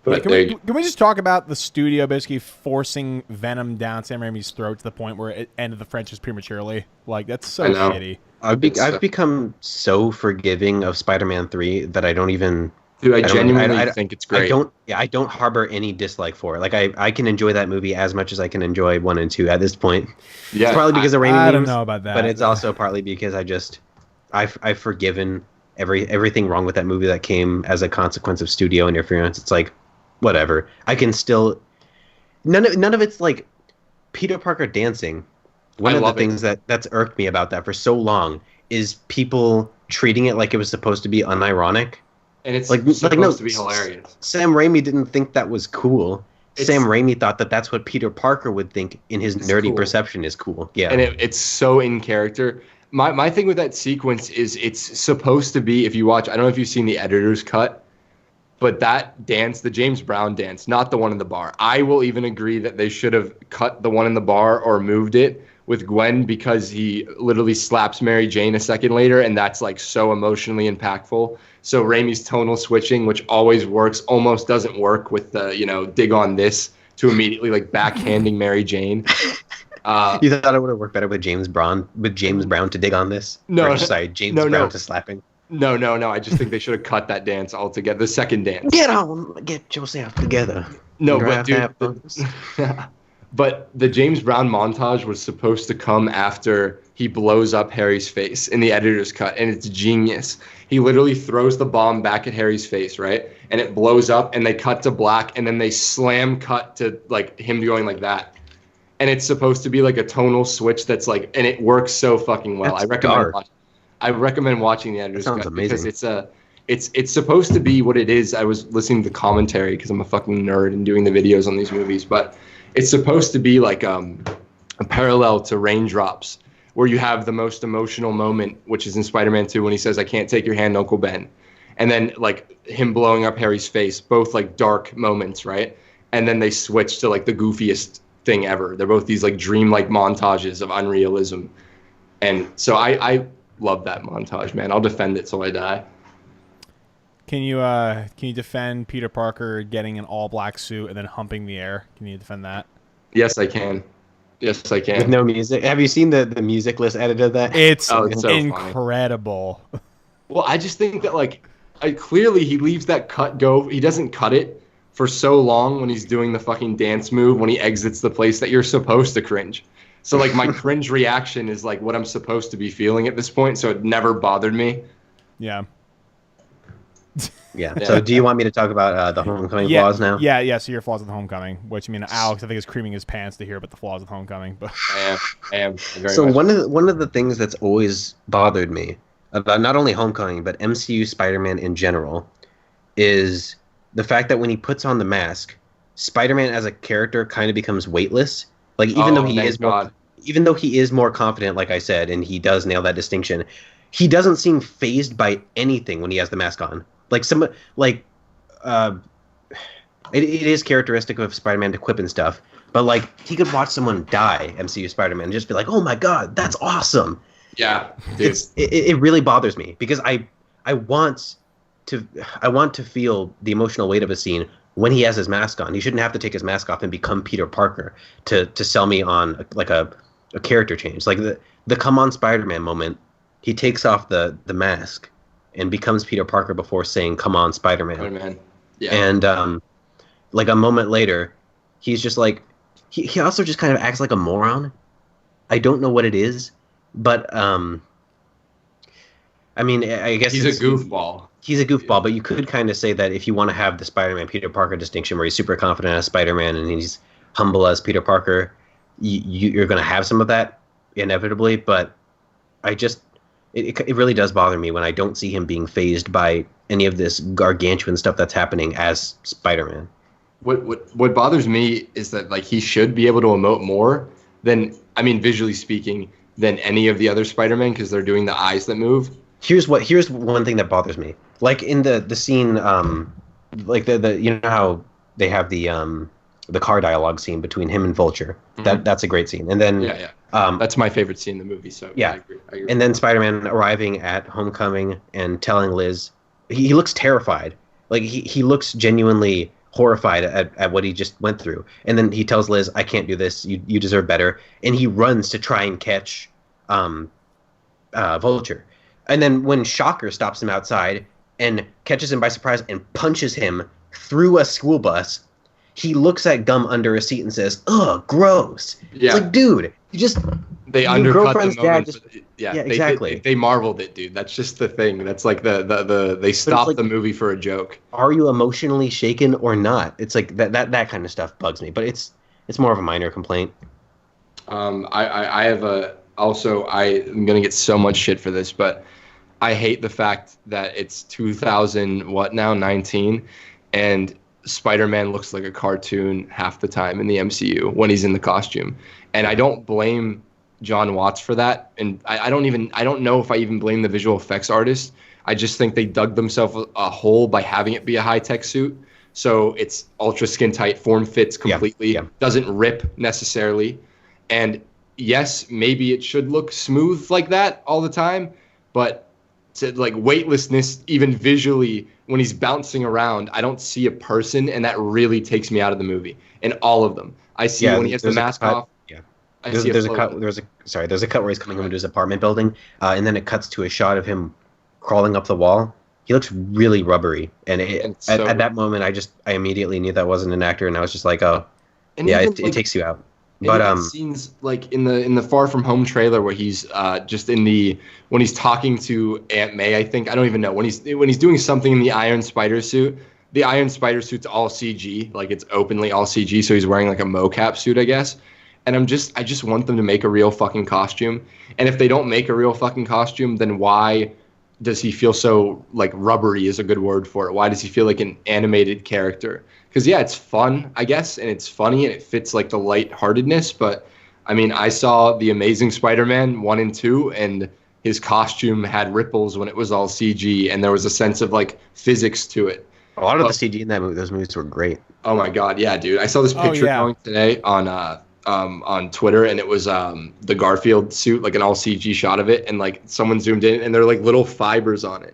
But Can we just talk about the studio basically forcing Venom down Sam Raimi's throat to the point where it ended the franchise prematurely? That's so shitty. I've become so forgiving of Spider-Man 3 that I don't even. Dude, I genuinely think it's great. I don't harbor any dislike for it. I can enjoy that movie as much as I can enjoy 1 and 2 at this point. Yeah, it's partly because of Raimi I don't memes, know about that. but it's also partly because I've forgiven everything wrong with that movie that came as a consequence of studio interference. It's whatever. I can still none of it's Peter Parker dancing. One of the things that's irked me about that for so long is people treating it like it was supposed to be unironic. And it's supposed to be hilarious. Sam Raimi didn't think that was cool. Sam Raimi thought that that's what Peter Parker would think in his nerdy perception is cool. Yeah. And it's so in character. My thing with that sequence is it's supposed to be, if you watch, I don't know if you've seen the editor's cut, but that dance, the James Brown dance, not the one in the bar. I will even agree that they should have cut the one in the bar or moved it with Gwen because he literally slaps Mary Jane a second later, and that's so emotionally impactful. So Raimi's tonal switching, which always works, almost doesn't work with the, dig on this to immediately backhanding Mary Jane. You thought it would have worked better with James Brown to dig on this? No, James Brown to slapping. No. I just think they should have cut that dance altogether. The second dance. Get yourself together. No, but dude. But the James Brown montage was supposed to come after he blows up Harry's face in the editor's cut, and it's genius. He literally throws the bomb back at Harry's face, right? And it blows up, and they cut to black, and then they slam cut to him going like that. And it's supposed to be a tonal switch that's and it works so fucking well. I recommend watching the editor's cut because it's supposed to be what it is. I was listening to the commentary because I'm a fucking nerd and doing the videos on these movies, but it's supposed to be a parallel to Raindrops, where you have the most emotional moment, which is in Spider-Man 2 when he says, "I can't take your hand, Uncle Ben." And then him blowing up Harry's face, both dark moments, right? And then they switch to the goofiest thing ever. They're both these dream-like montages of unrealism. And so I love that montage, man. I'll defend it till I die. Can you defend Peter Parker getting an all-black suit and then humping the air? Can you defend that? Yes, I can. With no music. Have you seen the music list edit of that? It's so incredible. Well, I just think that clearly he leaves that cut go. He doesn't cut it for so long when he's doing the fucking dance move when he exits the place that you're supposed to cringe. So my cringe reaction is what I'm supposed to be feeling at this point. So it never bothered me. Yeah. Yeah. So do you want me to talk about the Homecoming flaws now? Yeah. So your flaws with Homecoming, which I mean, Alex, I think is creaming his pants to hear about the flaws with Homecoming. But I am very So much. one of the things that's always bothered me about not only Homecoming but MCU Spider-Man in general is the fact that when he puts on the mask, Spider-Man as a character kind of becomes weightless. Like even though he is more, even though he is more confident, like I said, and he does nail that distinction, he doesn't seem phased by anything when he has the mask on. Like it is characteristic of Spider-Man to quip and stuff, but like he could watch someone die, MCU Spider-Man, and just be like, "Oh my god, that's awesome." Yeah, dude. It really bothers me because I want to feel the emotional weight of a scene when he has his mask on. He shouldn't have to take his mask off and become Peter Parker to sell me on a character change. Like the Come On Spider-Man moment, he takes off the mask and becomes Peter Parker before saying "Come on, Spider-Man." Spider-Man. Yeah. And like a moment later, he's just like he also just kind of acts like a moron. I don't know what it is, but I mean, I guess he's a goofball. He's a goofball, but you could kind of say that if you want to have the Spider-Man Peter Parker distinction, where he's super confident as Spider-Man and he's humble as Peter Parker, you're going to have some of that inevitably. But it really does bother me when I don't see him being phased by any of this gargantuan stuff that's happening as Spider-Man. What bothers me is that like he should be able to emote more than, I mean, visually speaking, than any of the other Spider-Men because they're doing the eyes that move. Here's one thing that bothers me. Like in the scene, like the you know how they have the car dialogue scene between him and Vulture. Mm-hmm. That's a great scene. And then that's my favorite scene in the movie. So yeah, I agree. And then Spider-Man arriving at Homecoming and telling Liz, he looks terrified. Like he looks genuinely horrified at what he just went through. And then he tells Liz, "I can't do this. You deserve better." And he runs to try and catch Vulture. And then when Shocker stops him outside and catches him by surprise and punches him through a school bus, he looks at gum under a seat and says, "Ugh, gross." Yeah. It's like, dude, they undercut the moment. Exactly. They marveled it, dude. That's just the thing. That's like they stopped the movie for a joke. Are you emotionally shaken or not? It's like that kind of stuff bugs me, but it's more of a minor complaint. I have I'm gonna get so much shit for this, but I hate the fact that it's 2019 and Spider-Man looks like a cartoon half the time in the MCU when he's in the costume. And I don't blame John Watts for that. And I don't know if I even blame the visual effects artist. I just think they dug themselves a hole by having it be a high-tech suit. So it's ultra skin tight, form fits completely, doesn't rip necessarily. And yes, maybe it should look smooth like that all the time, but to like weightlessness, even visually, when he's bouncing around, I don't see a person, and that really takes me out of the movie. In all of them, I see when he has the mask off. Yeah, there's a cut where he's coming home to his apartment building, and then it cuts to a shot of him crawling up the wall. He looks really rubbery, and at that moment, I immediately knew that wasn't an actor, and I was just like, oh, yeah, it takes you out. But scenes like in the Far From Home trailer where he's just when he's talking to Aunt May, I think, I don't even know, when he's doing something in the Iron Spider suit. The Iron Spider suit's all CG, like it's openly all CG, so he's wearing like a mocap suit, I guess. And I just want them to make a real fucking costume. And if they don't make a real fucking costume, then why does he feel so like rubbery is a good word for it? Why does he feel like an animated character? Because, yeah, it's fun, I guess, and it's funny, and it fits, like, the lightheartedness. But, I mean, I saw The Amazing Spider-Man 1 and 2, and his costume had ripples when it was all CG, and there was a sense of, like, physics to it. A lot of the CG in those movies were great. Oh, my God, yeah, dude. I saw this picture going today on Twitter, and it was the Garfield suit, like an all-CG shot of it, and, like, someone zoomed in, and there were, like, little fibers on it.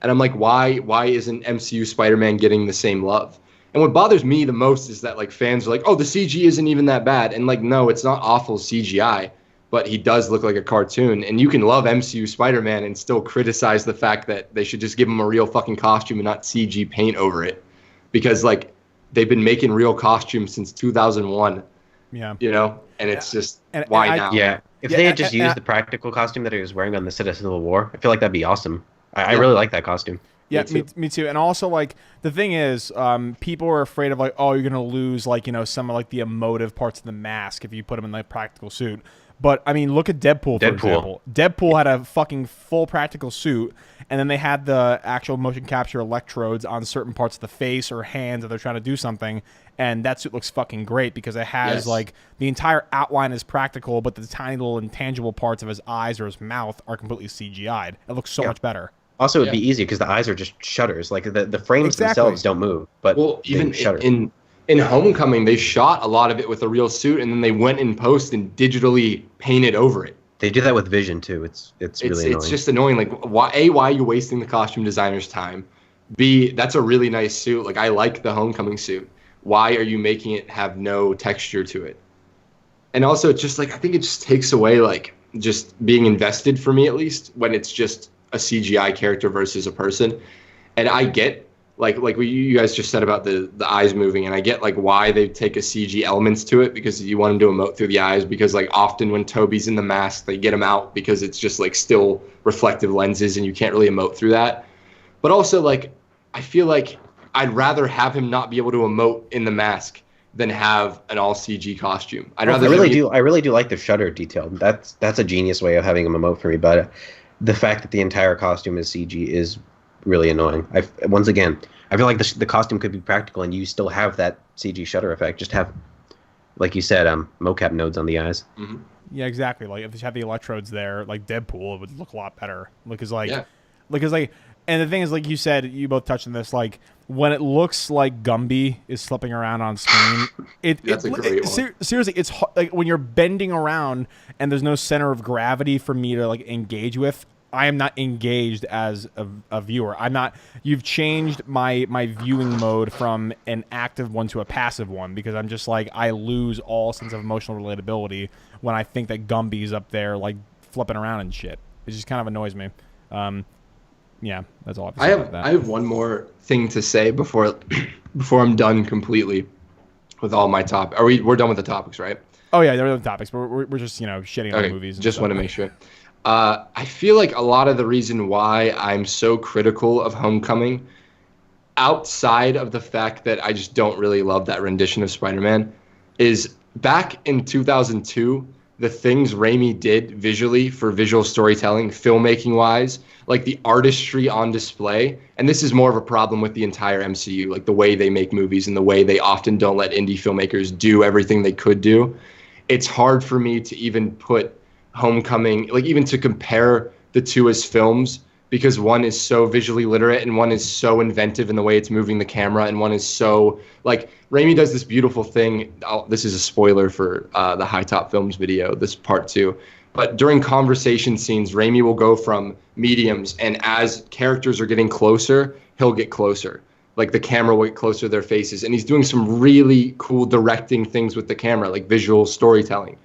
And I'm like, why isn't MCU Spider-Man getting the same love? And what bothers me the most is that like fans are like, oh, the CG isn't even that bad. And like, no, it's not awful CGI, but he does look like a cartoon. And you can love MCU Spider-Man and still criticize the fact that they should just give him a real fucking costume and not CG paint over it. Because like they've been making real costumes since 2001. Yeah. You know? And it's just, why now? Yeah. If they had just used the practical costume that he was wearing on the set of Civil War, I feel like that'd be awesome. I really like that costume. Yeah, me too. And also, like, the thing is, people are afraid of, like, oh, you're gonna lose, like, you know, some of, like, the emotive parts of the mask if you put him in, like, practical suit. But I mean, look at Deadpool, for example. Deadpool had a fucking full practical suit, and then they had the actual motion capture electrodes on certain parts of the face or hands that they're trying to do something, and that suit looks fucking great because it has like the entire outline is practical, but the tiny little intangible parts of his eyes or his mouth are completely CGI'd. It looks so much better. Also, it'd be easy because the eyes are just shutters. Like the frames themselves don't move, but even in Homecoming, they shot a lot of it with a real suit, and then they went in post and digitally painted over it. They do that with Vision too. It's really annoying. It's just annoying. Like, why are you wasting the costume designer's time? B, that's a really nice suit. Like, I like the Homecoming suit. Why are you making it have no texture to it? And also, it's just like, I think it just takes away, like, just being invested for me, at least, when it's just a CGI character versus a person. And I get like what you guys just said about the eyes moving, and I get like why they take a CG elements to it, because you want him to emote through the eyes, because like often when Toby's in the mask they get him out because it's just like still reflective lenses and you can't really emote through that. But also, like, I feel like I'd rather have him not be able to emote in the mask than have an all CG costume. I really do like the shutter detail. That's a genius way of having him emote for me, but the fact that the entire costume is CG is really annoying. Once again, I feel like the costume could be practical and you still have that CG shutter effect. Just have, like you said, mocap nodes on the eyes. Mm-hmm. Yeah, exactly. Like if you have the electrodes there, like Deadpool, it would look a lot better. And the thing is, like you said, you both touched on this. Like when it looks like Gumby is slipping around on screen, seriously, it's like when you're bending around and there's no center of gravity for me to like engage with. I am not engaged as a viewer. I'm not. You've changed my viewing mode from an active one to a passive one, because I'm just like, I lose all sense of emotional relatability when I think that Gumby's up there like flipping around and shit. It just kind of annoys me. Yeah, that's all I have to say about that. I have one more thing to say before I'm done completely with all my topics. We're done with the topics, right? Oh yeah, they're the topics, but we're just shitting on movies. Just want to make sure. I feel like a lot of the reason why I'm so critical of Homecoming, outside of the fact that I just don't really love that rendition of Spider-Man, is back in 2002, the things Raimi did visually for visual storytelling, filmmaking-wise, like the artistry on display, and this is more of a problem with the entire MCU, like the way they make movies and the way they often don't let indie filmmakers do everything they could do. It's hard for me to even put Homecoming, like even to compare the two as films, because one is so visually literate and one is so inventive in the way it's moving the camera, and one is so, like, Raimi does this beautiful thing. This is a spoiler for the HiTopFilms video, this part 2, but during conversation scenes, Raimi will go from mediums, and as characters are getting closer, he'll get closer. Like the camera will get closer to their faces, and he's doing some really cool directing things with the camera, like visual storytelling.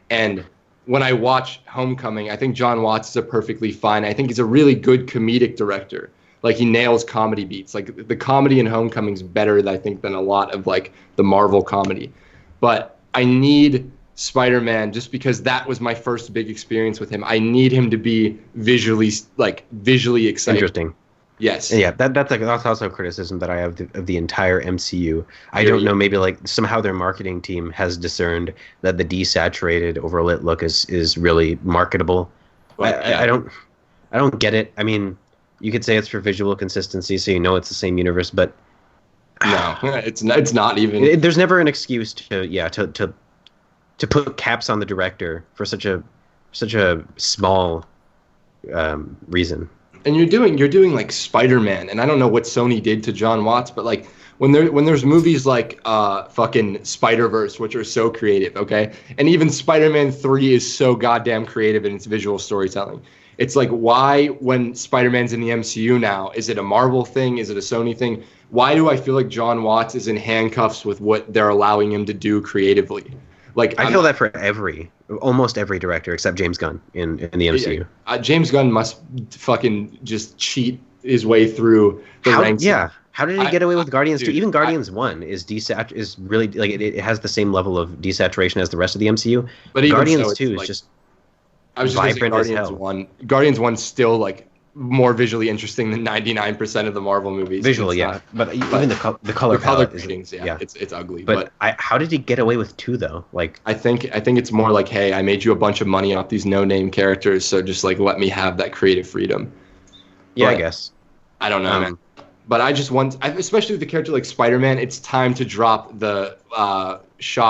And when I watch Homecoming, I think John Watts is a perfectly fine. I think he's a really good comedic director. Like he nails comedy beats. Like the comedy in Homecoming is better, I think, than a lot of like the Marvel comedy. But I need Spider-Man, just because that was my first big experience with him. I need him to be visually exciting. Interesting. Yes. Yeah, that's also a criticism that I have of the entire MCU. I don't know, maybe like somehow their marketing team has discerned that the desaturated, overlit look is really marketable. Well, I don't get it. I mean, you could say it's for visual consistency, so you know it's the same universe, but no, it's not even. There's never an excuse to put caps on the director for such a small reason. And you're doing like Spider-Man, and I don't know what Sony did to John Watts, but like when there's movies like fucking Spider-Verse, which are so creative, okay, and even Spider-Man 3 is so goddamn creative in its visual storytelling. It's like, why, when Spider-Man's in the MCU now, is it a Marvel thing? Is it a Sony thing? Why do I feel like John Watts is in handcuffs with what they're allowing him to do creatively? Like I feel that for almost every director except James Gunn in the MCU. James Gunn must fucking just cheat his way through the ranks. Yeah. How did he get away with Guardians 2? Even Guardians 1 is really like it has the same level of desaturation as the rest of the MCU. But Guardians 2 is just I was just vibrant as hell. Guardians 1 still like more visually interesting than 99% of the Marvel movies. Visually, yeah, but even the color palette gradings, yeah, it's ugly. But how did he get away with 2 though? Like, I think it's more like, hey, I made you a bunch of money off these no-name characters, so just like let me have that creative freedom. Yeah, But I guess. I don't know, man. But I just want, especially with a character like Spider-Man, it's time to drop the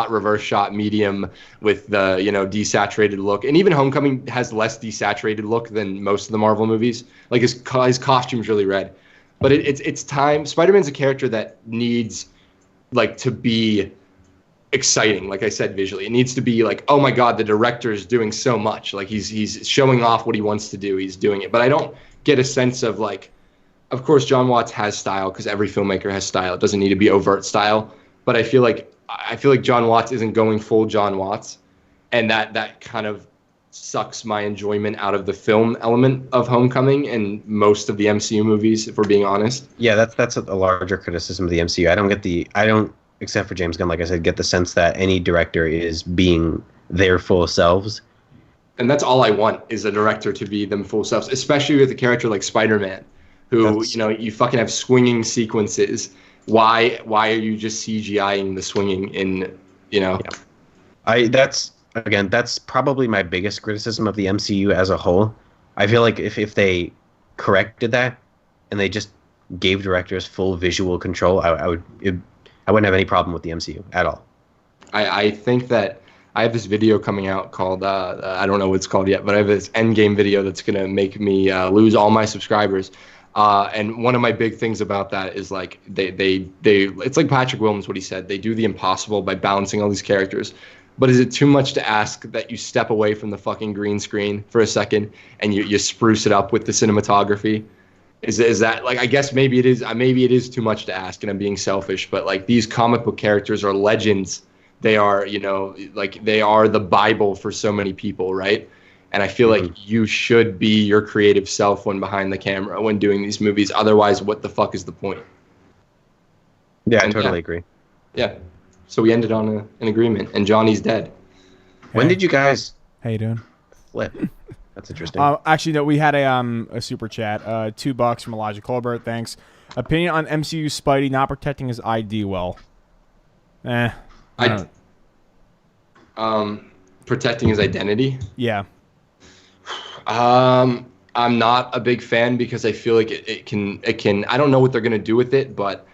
reverse shot medium with the, desaturated look. And even Homecoming has less desaturated look than most of the Marvel movies. Like his costume's really red. But it's time. Spider-Man's a character that needs like to be exciting, like I said, visually. It needs to be like, oh my God, the director is doing so much. Like he's showing off what he wants to do. He's doing it. But I don't get a sense of like, of course, John Watts has style because every filmmaker has style. It doesn't need to be overt style. But I feel like John Watts isn't going full John Watts, and that kind of sucks my enjoyment out of the film element of Homecoming and most of the MCU movies, if we're being honest. Yeah, that's a larger criticism of the MCU. I don't, except for James Gunn, like I said, get the sense that any director is being their full selves. And that's all I want, is a director to be them full selves, especially with a character like Spider-Man, who, you fucking have swinging sequences. Why are you just CGIing the swinging in, Yeah. That's probably my biggest criticism of the MCU as a whole. I feel like if they corrected that and they just gave directors full visual control, I wouldn't have any problem with the MCU at all. I think that I have this video coming out called, I don't know what it's called yet, but I have this Endgame video that's going to make me lose all my subscribers. And one of my big things about that is like they it's like Patrick Williams, what he said. They do the impossible by balancing all these characters. But is it too much to ask that you step away from the fucking green screen for a second and you spruce it up with the cinematography? Is that like, I guess maybe it is too much to ask, and I'm being selfish, but like these comic book characters are legends. They are, like they are the Bible for so many people, right? And I feel like you should be your creative self when behind the camera when doing these movies. Otherwise, what the fuck is the point? Yeah, I totally agree. Yeah. So we ended on an agreement, and Johnny's dead. When did you guys How you doing? flip? That's interesting. Actually, no, we had a super chat. $2 from Elijah Colbert. Thanks. Opinion on MCU Spidey not protecting his ID well. Protecting his identity. Yeah. I'm not a big fan because I feel like it can. I don't know what they're gonna do with it, but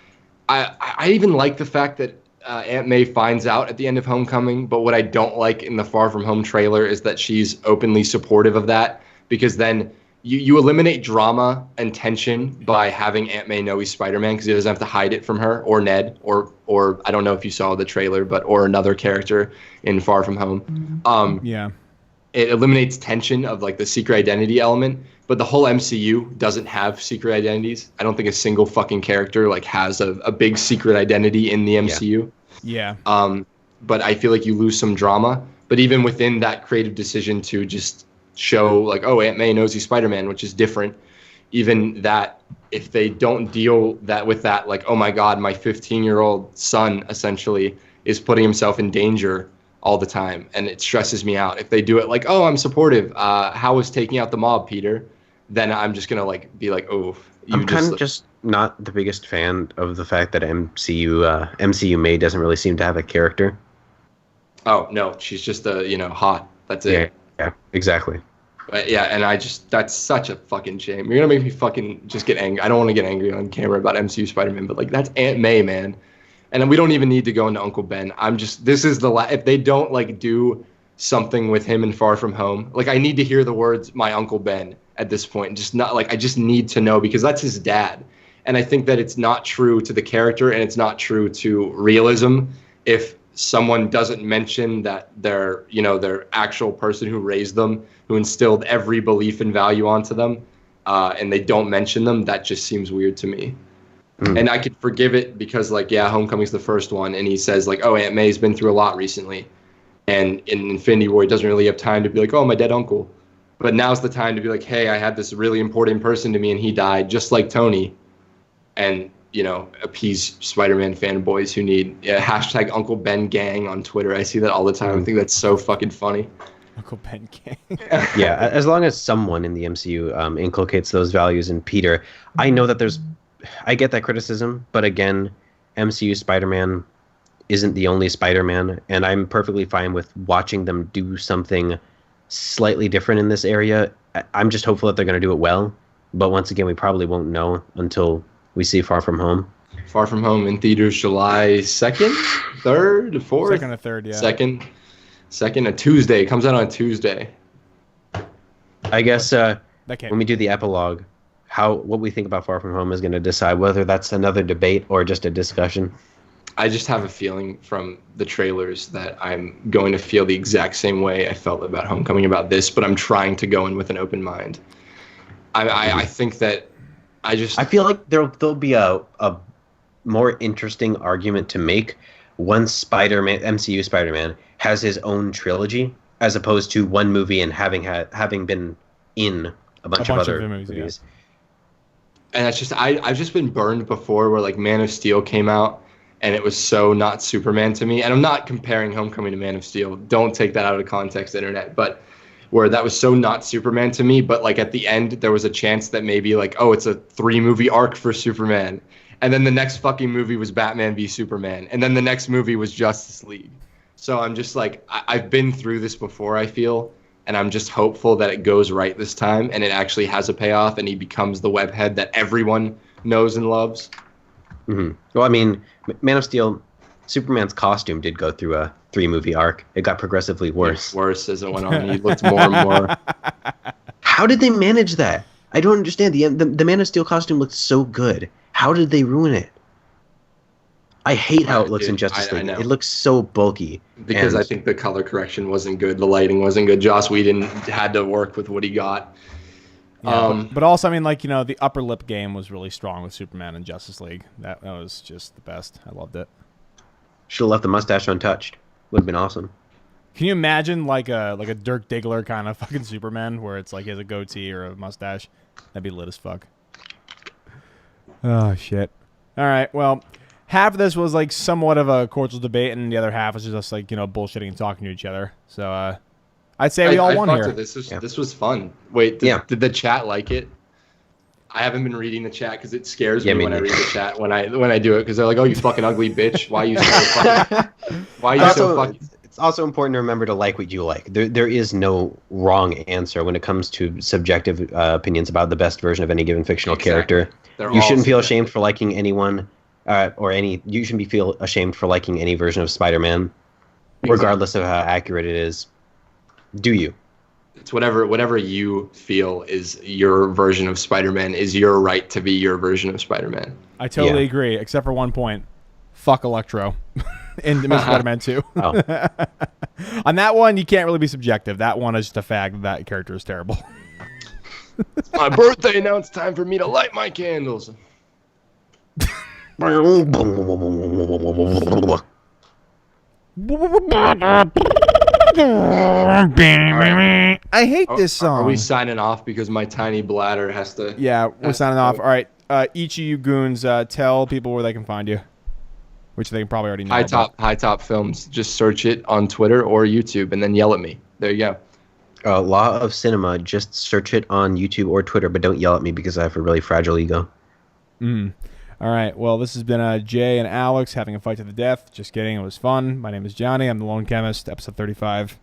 I even like the fact that Aunt May finds out at the end of Homecoming. But what I don't like in the Far From Home trailer is that she's openly supportive of that, because then you eliminate drama and tension by having Aunt May know he's Spider-Man, because he doesn't have to hide it from her or Ned or I don't know if you saw the trailer, or another character in Far From Home. Yeah. It eliminates tension of like the secret identity element, but the whole MCU doesn't have secret identities. I don't think a single fucking character like has a big secret identity in the MCU. Yeah. But I feel like you lose some drama. But even within that creative decision to just show like, oh, Aunt May knows he's Spider-Man, which is different. Even that, if they don't deal with that, like, oh my God, my 15-year-old son essentially is putting himself in danger all the time, and it stresses me out. If they do it like, oh, I'm supportive, how was taking out the mob, Peter? Then I'm just gonna like be like, oh. I'm kind of just not the biggest fan of the fact that MCU May doesn't really seem to have a character. Oh no, she's just hot. That's it. Yeah, exactly. But yeah, and that's such a fucking shame. You're gonna make me fucking just get angry. I don't want to get angry on camera about MCU Spider-Man, but like that's Aunt May, man. And we don't even need to go into Uncle Ben. If they don't like do something with him in Far From Home, like I need to hear the words "my Uncle Ben" at this point. Just not like, I just need to know, because that's his dad. And I think that it's not true to the character, and it's not true to realism if someone doesn't mention that their actual person who raised them, who instilled every belief and value onto them, and they don't mention them. That just seems weird to me. And I could forgive it because, like, yeah, Homecoming's the first one, and he says, like, oh, Aunt May's been through a lot recently. And in Infinity War, he doesn't really have time to be like, oh, my dead uncle. But now's the time to be like, hey, I had this really important person to me, and he died, just like Tony. And, appease Spider-Man fanboys who need hashtag Uncle Ben gang on Twitter. I see that all the time. I think that's so fucking funny. Uncle Ben King. Yeah, as long as someone in the MCU inculcates those values in Peter. I know that I get that criticism, but again, MCU Spider-Man isn't the only Spider-Man, and I'm perfectly fine with watching them do something slightly different in this area. I'm just hopeful that they're going to do it well, but once again, we probably won't know until we see Far From Home. Far From Home in theaters July 2nd, 3rd, 4th? 2nd or 3rd, yeah. Second, a Tuesday. It comes out on Tuesday. I guess That when we do the epilogue, what we think about Far From Home is going to decide whether that's another debate or just a discussion. I just have a feeling from the trailers that I'm going to feel the exact same way I felt about Homecoming about this, but I'm trying to go in with an open mind. I think that I feel like there'll be a more interesting argument to make once MCU Spider-Man has his own trilogy, as opposed to one movie and having been in a bunch of other movies. Yeah. And that's just I've just been burned before, where like Man of Steel came out and it was so not Superman to me. And I'm not comparing Homecoming to Man of Steel. Don't take that out of context, internet. But where that was so not Superman to me, but like at the end there was a chance that maybe like, oh, it's a 3-movie arc for Superman. And then the next fucking movie was Batman v Superman. And then the next movie was Justice League. So I'm just like, I've been through this before, I feel. And I'm just hopeful that it goes right this time and it actually has a payoff and he becomes the webhead that everyone knows and loves. Mm-hmm. Well, I mean, Man of Steel, Superman's costume did go through a 3-movie arc. It got progressively worse. Worse as it went on. He looked more and more. How did they manage that? I don't understand. The Man of Steel costume looked so good. How did they ruin it? I hate how it looks in Justice League. It looks so bulky. Because I think the color correction wasn't good. The lighting wasn't good. Joss Whedon had to work with what he got. Yeah, but also, I mean, like, you know, the upper lip game was really strong with Superman and Justice League. That was just the best. I loved it. Should have left the mustache untouched. Would have been awesome. Can you imagine like a Dirk Diggler kind of fucking Superman where it's like he has a goatee or a mustache? That'd be lit as fuck. Oh, shit. All right, well, half of this was like somewhat of a cordial debate, and the other half was just like, you know, bullshitting and talking to each other. So I'd say we all won here. This was fun. Wait, did the chat like it? I haven't been reading the chat because it scares me when I read the chat when I do it, because they're like, "Oh, you fucking ugly bitch! Why are you so fucking? Why are you so fucking?" It's also important to remember to like what you like. There is no wrong answer when it comes to subjective opinions about the best version of any given fictional character. You shouldn't feel ashamed for liking anyone, You shouldn't feel ashamed for liking any version of Spider-Man, regardless of how accurate it is. Do you? It's whatever you feel is your version of Spider-Man is your right to be your version of Spider-Man. I totally agree, except for one point. Fuck Electro in Amazing Spider-Man 2. Oh. On that one, you can't really be subjective. That one is just a fact that character is terrible. It's my birthday, now it's time for me to light my candles. I hate this song. Are we signing off because my tiny bladder has to... Yeah, we're signing off. All right, each of you goons, tell people where they can find you, which they can probably already know. HiTopFilms. Just search it on Twitter or YouTube and then yell at me. There you go. Law of Cinema. Just search it on YouTube or Twitter, but don't yell at me because I have a really fragile ego. All right. Well, this has been Jay and Alex having a fight to the death. Just kidding. It was fun. My name is Johnny. I'm the Lone Chemist. Episode 35.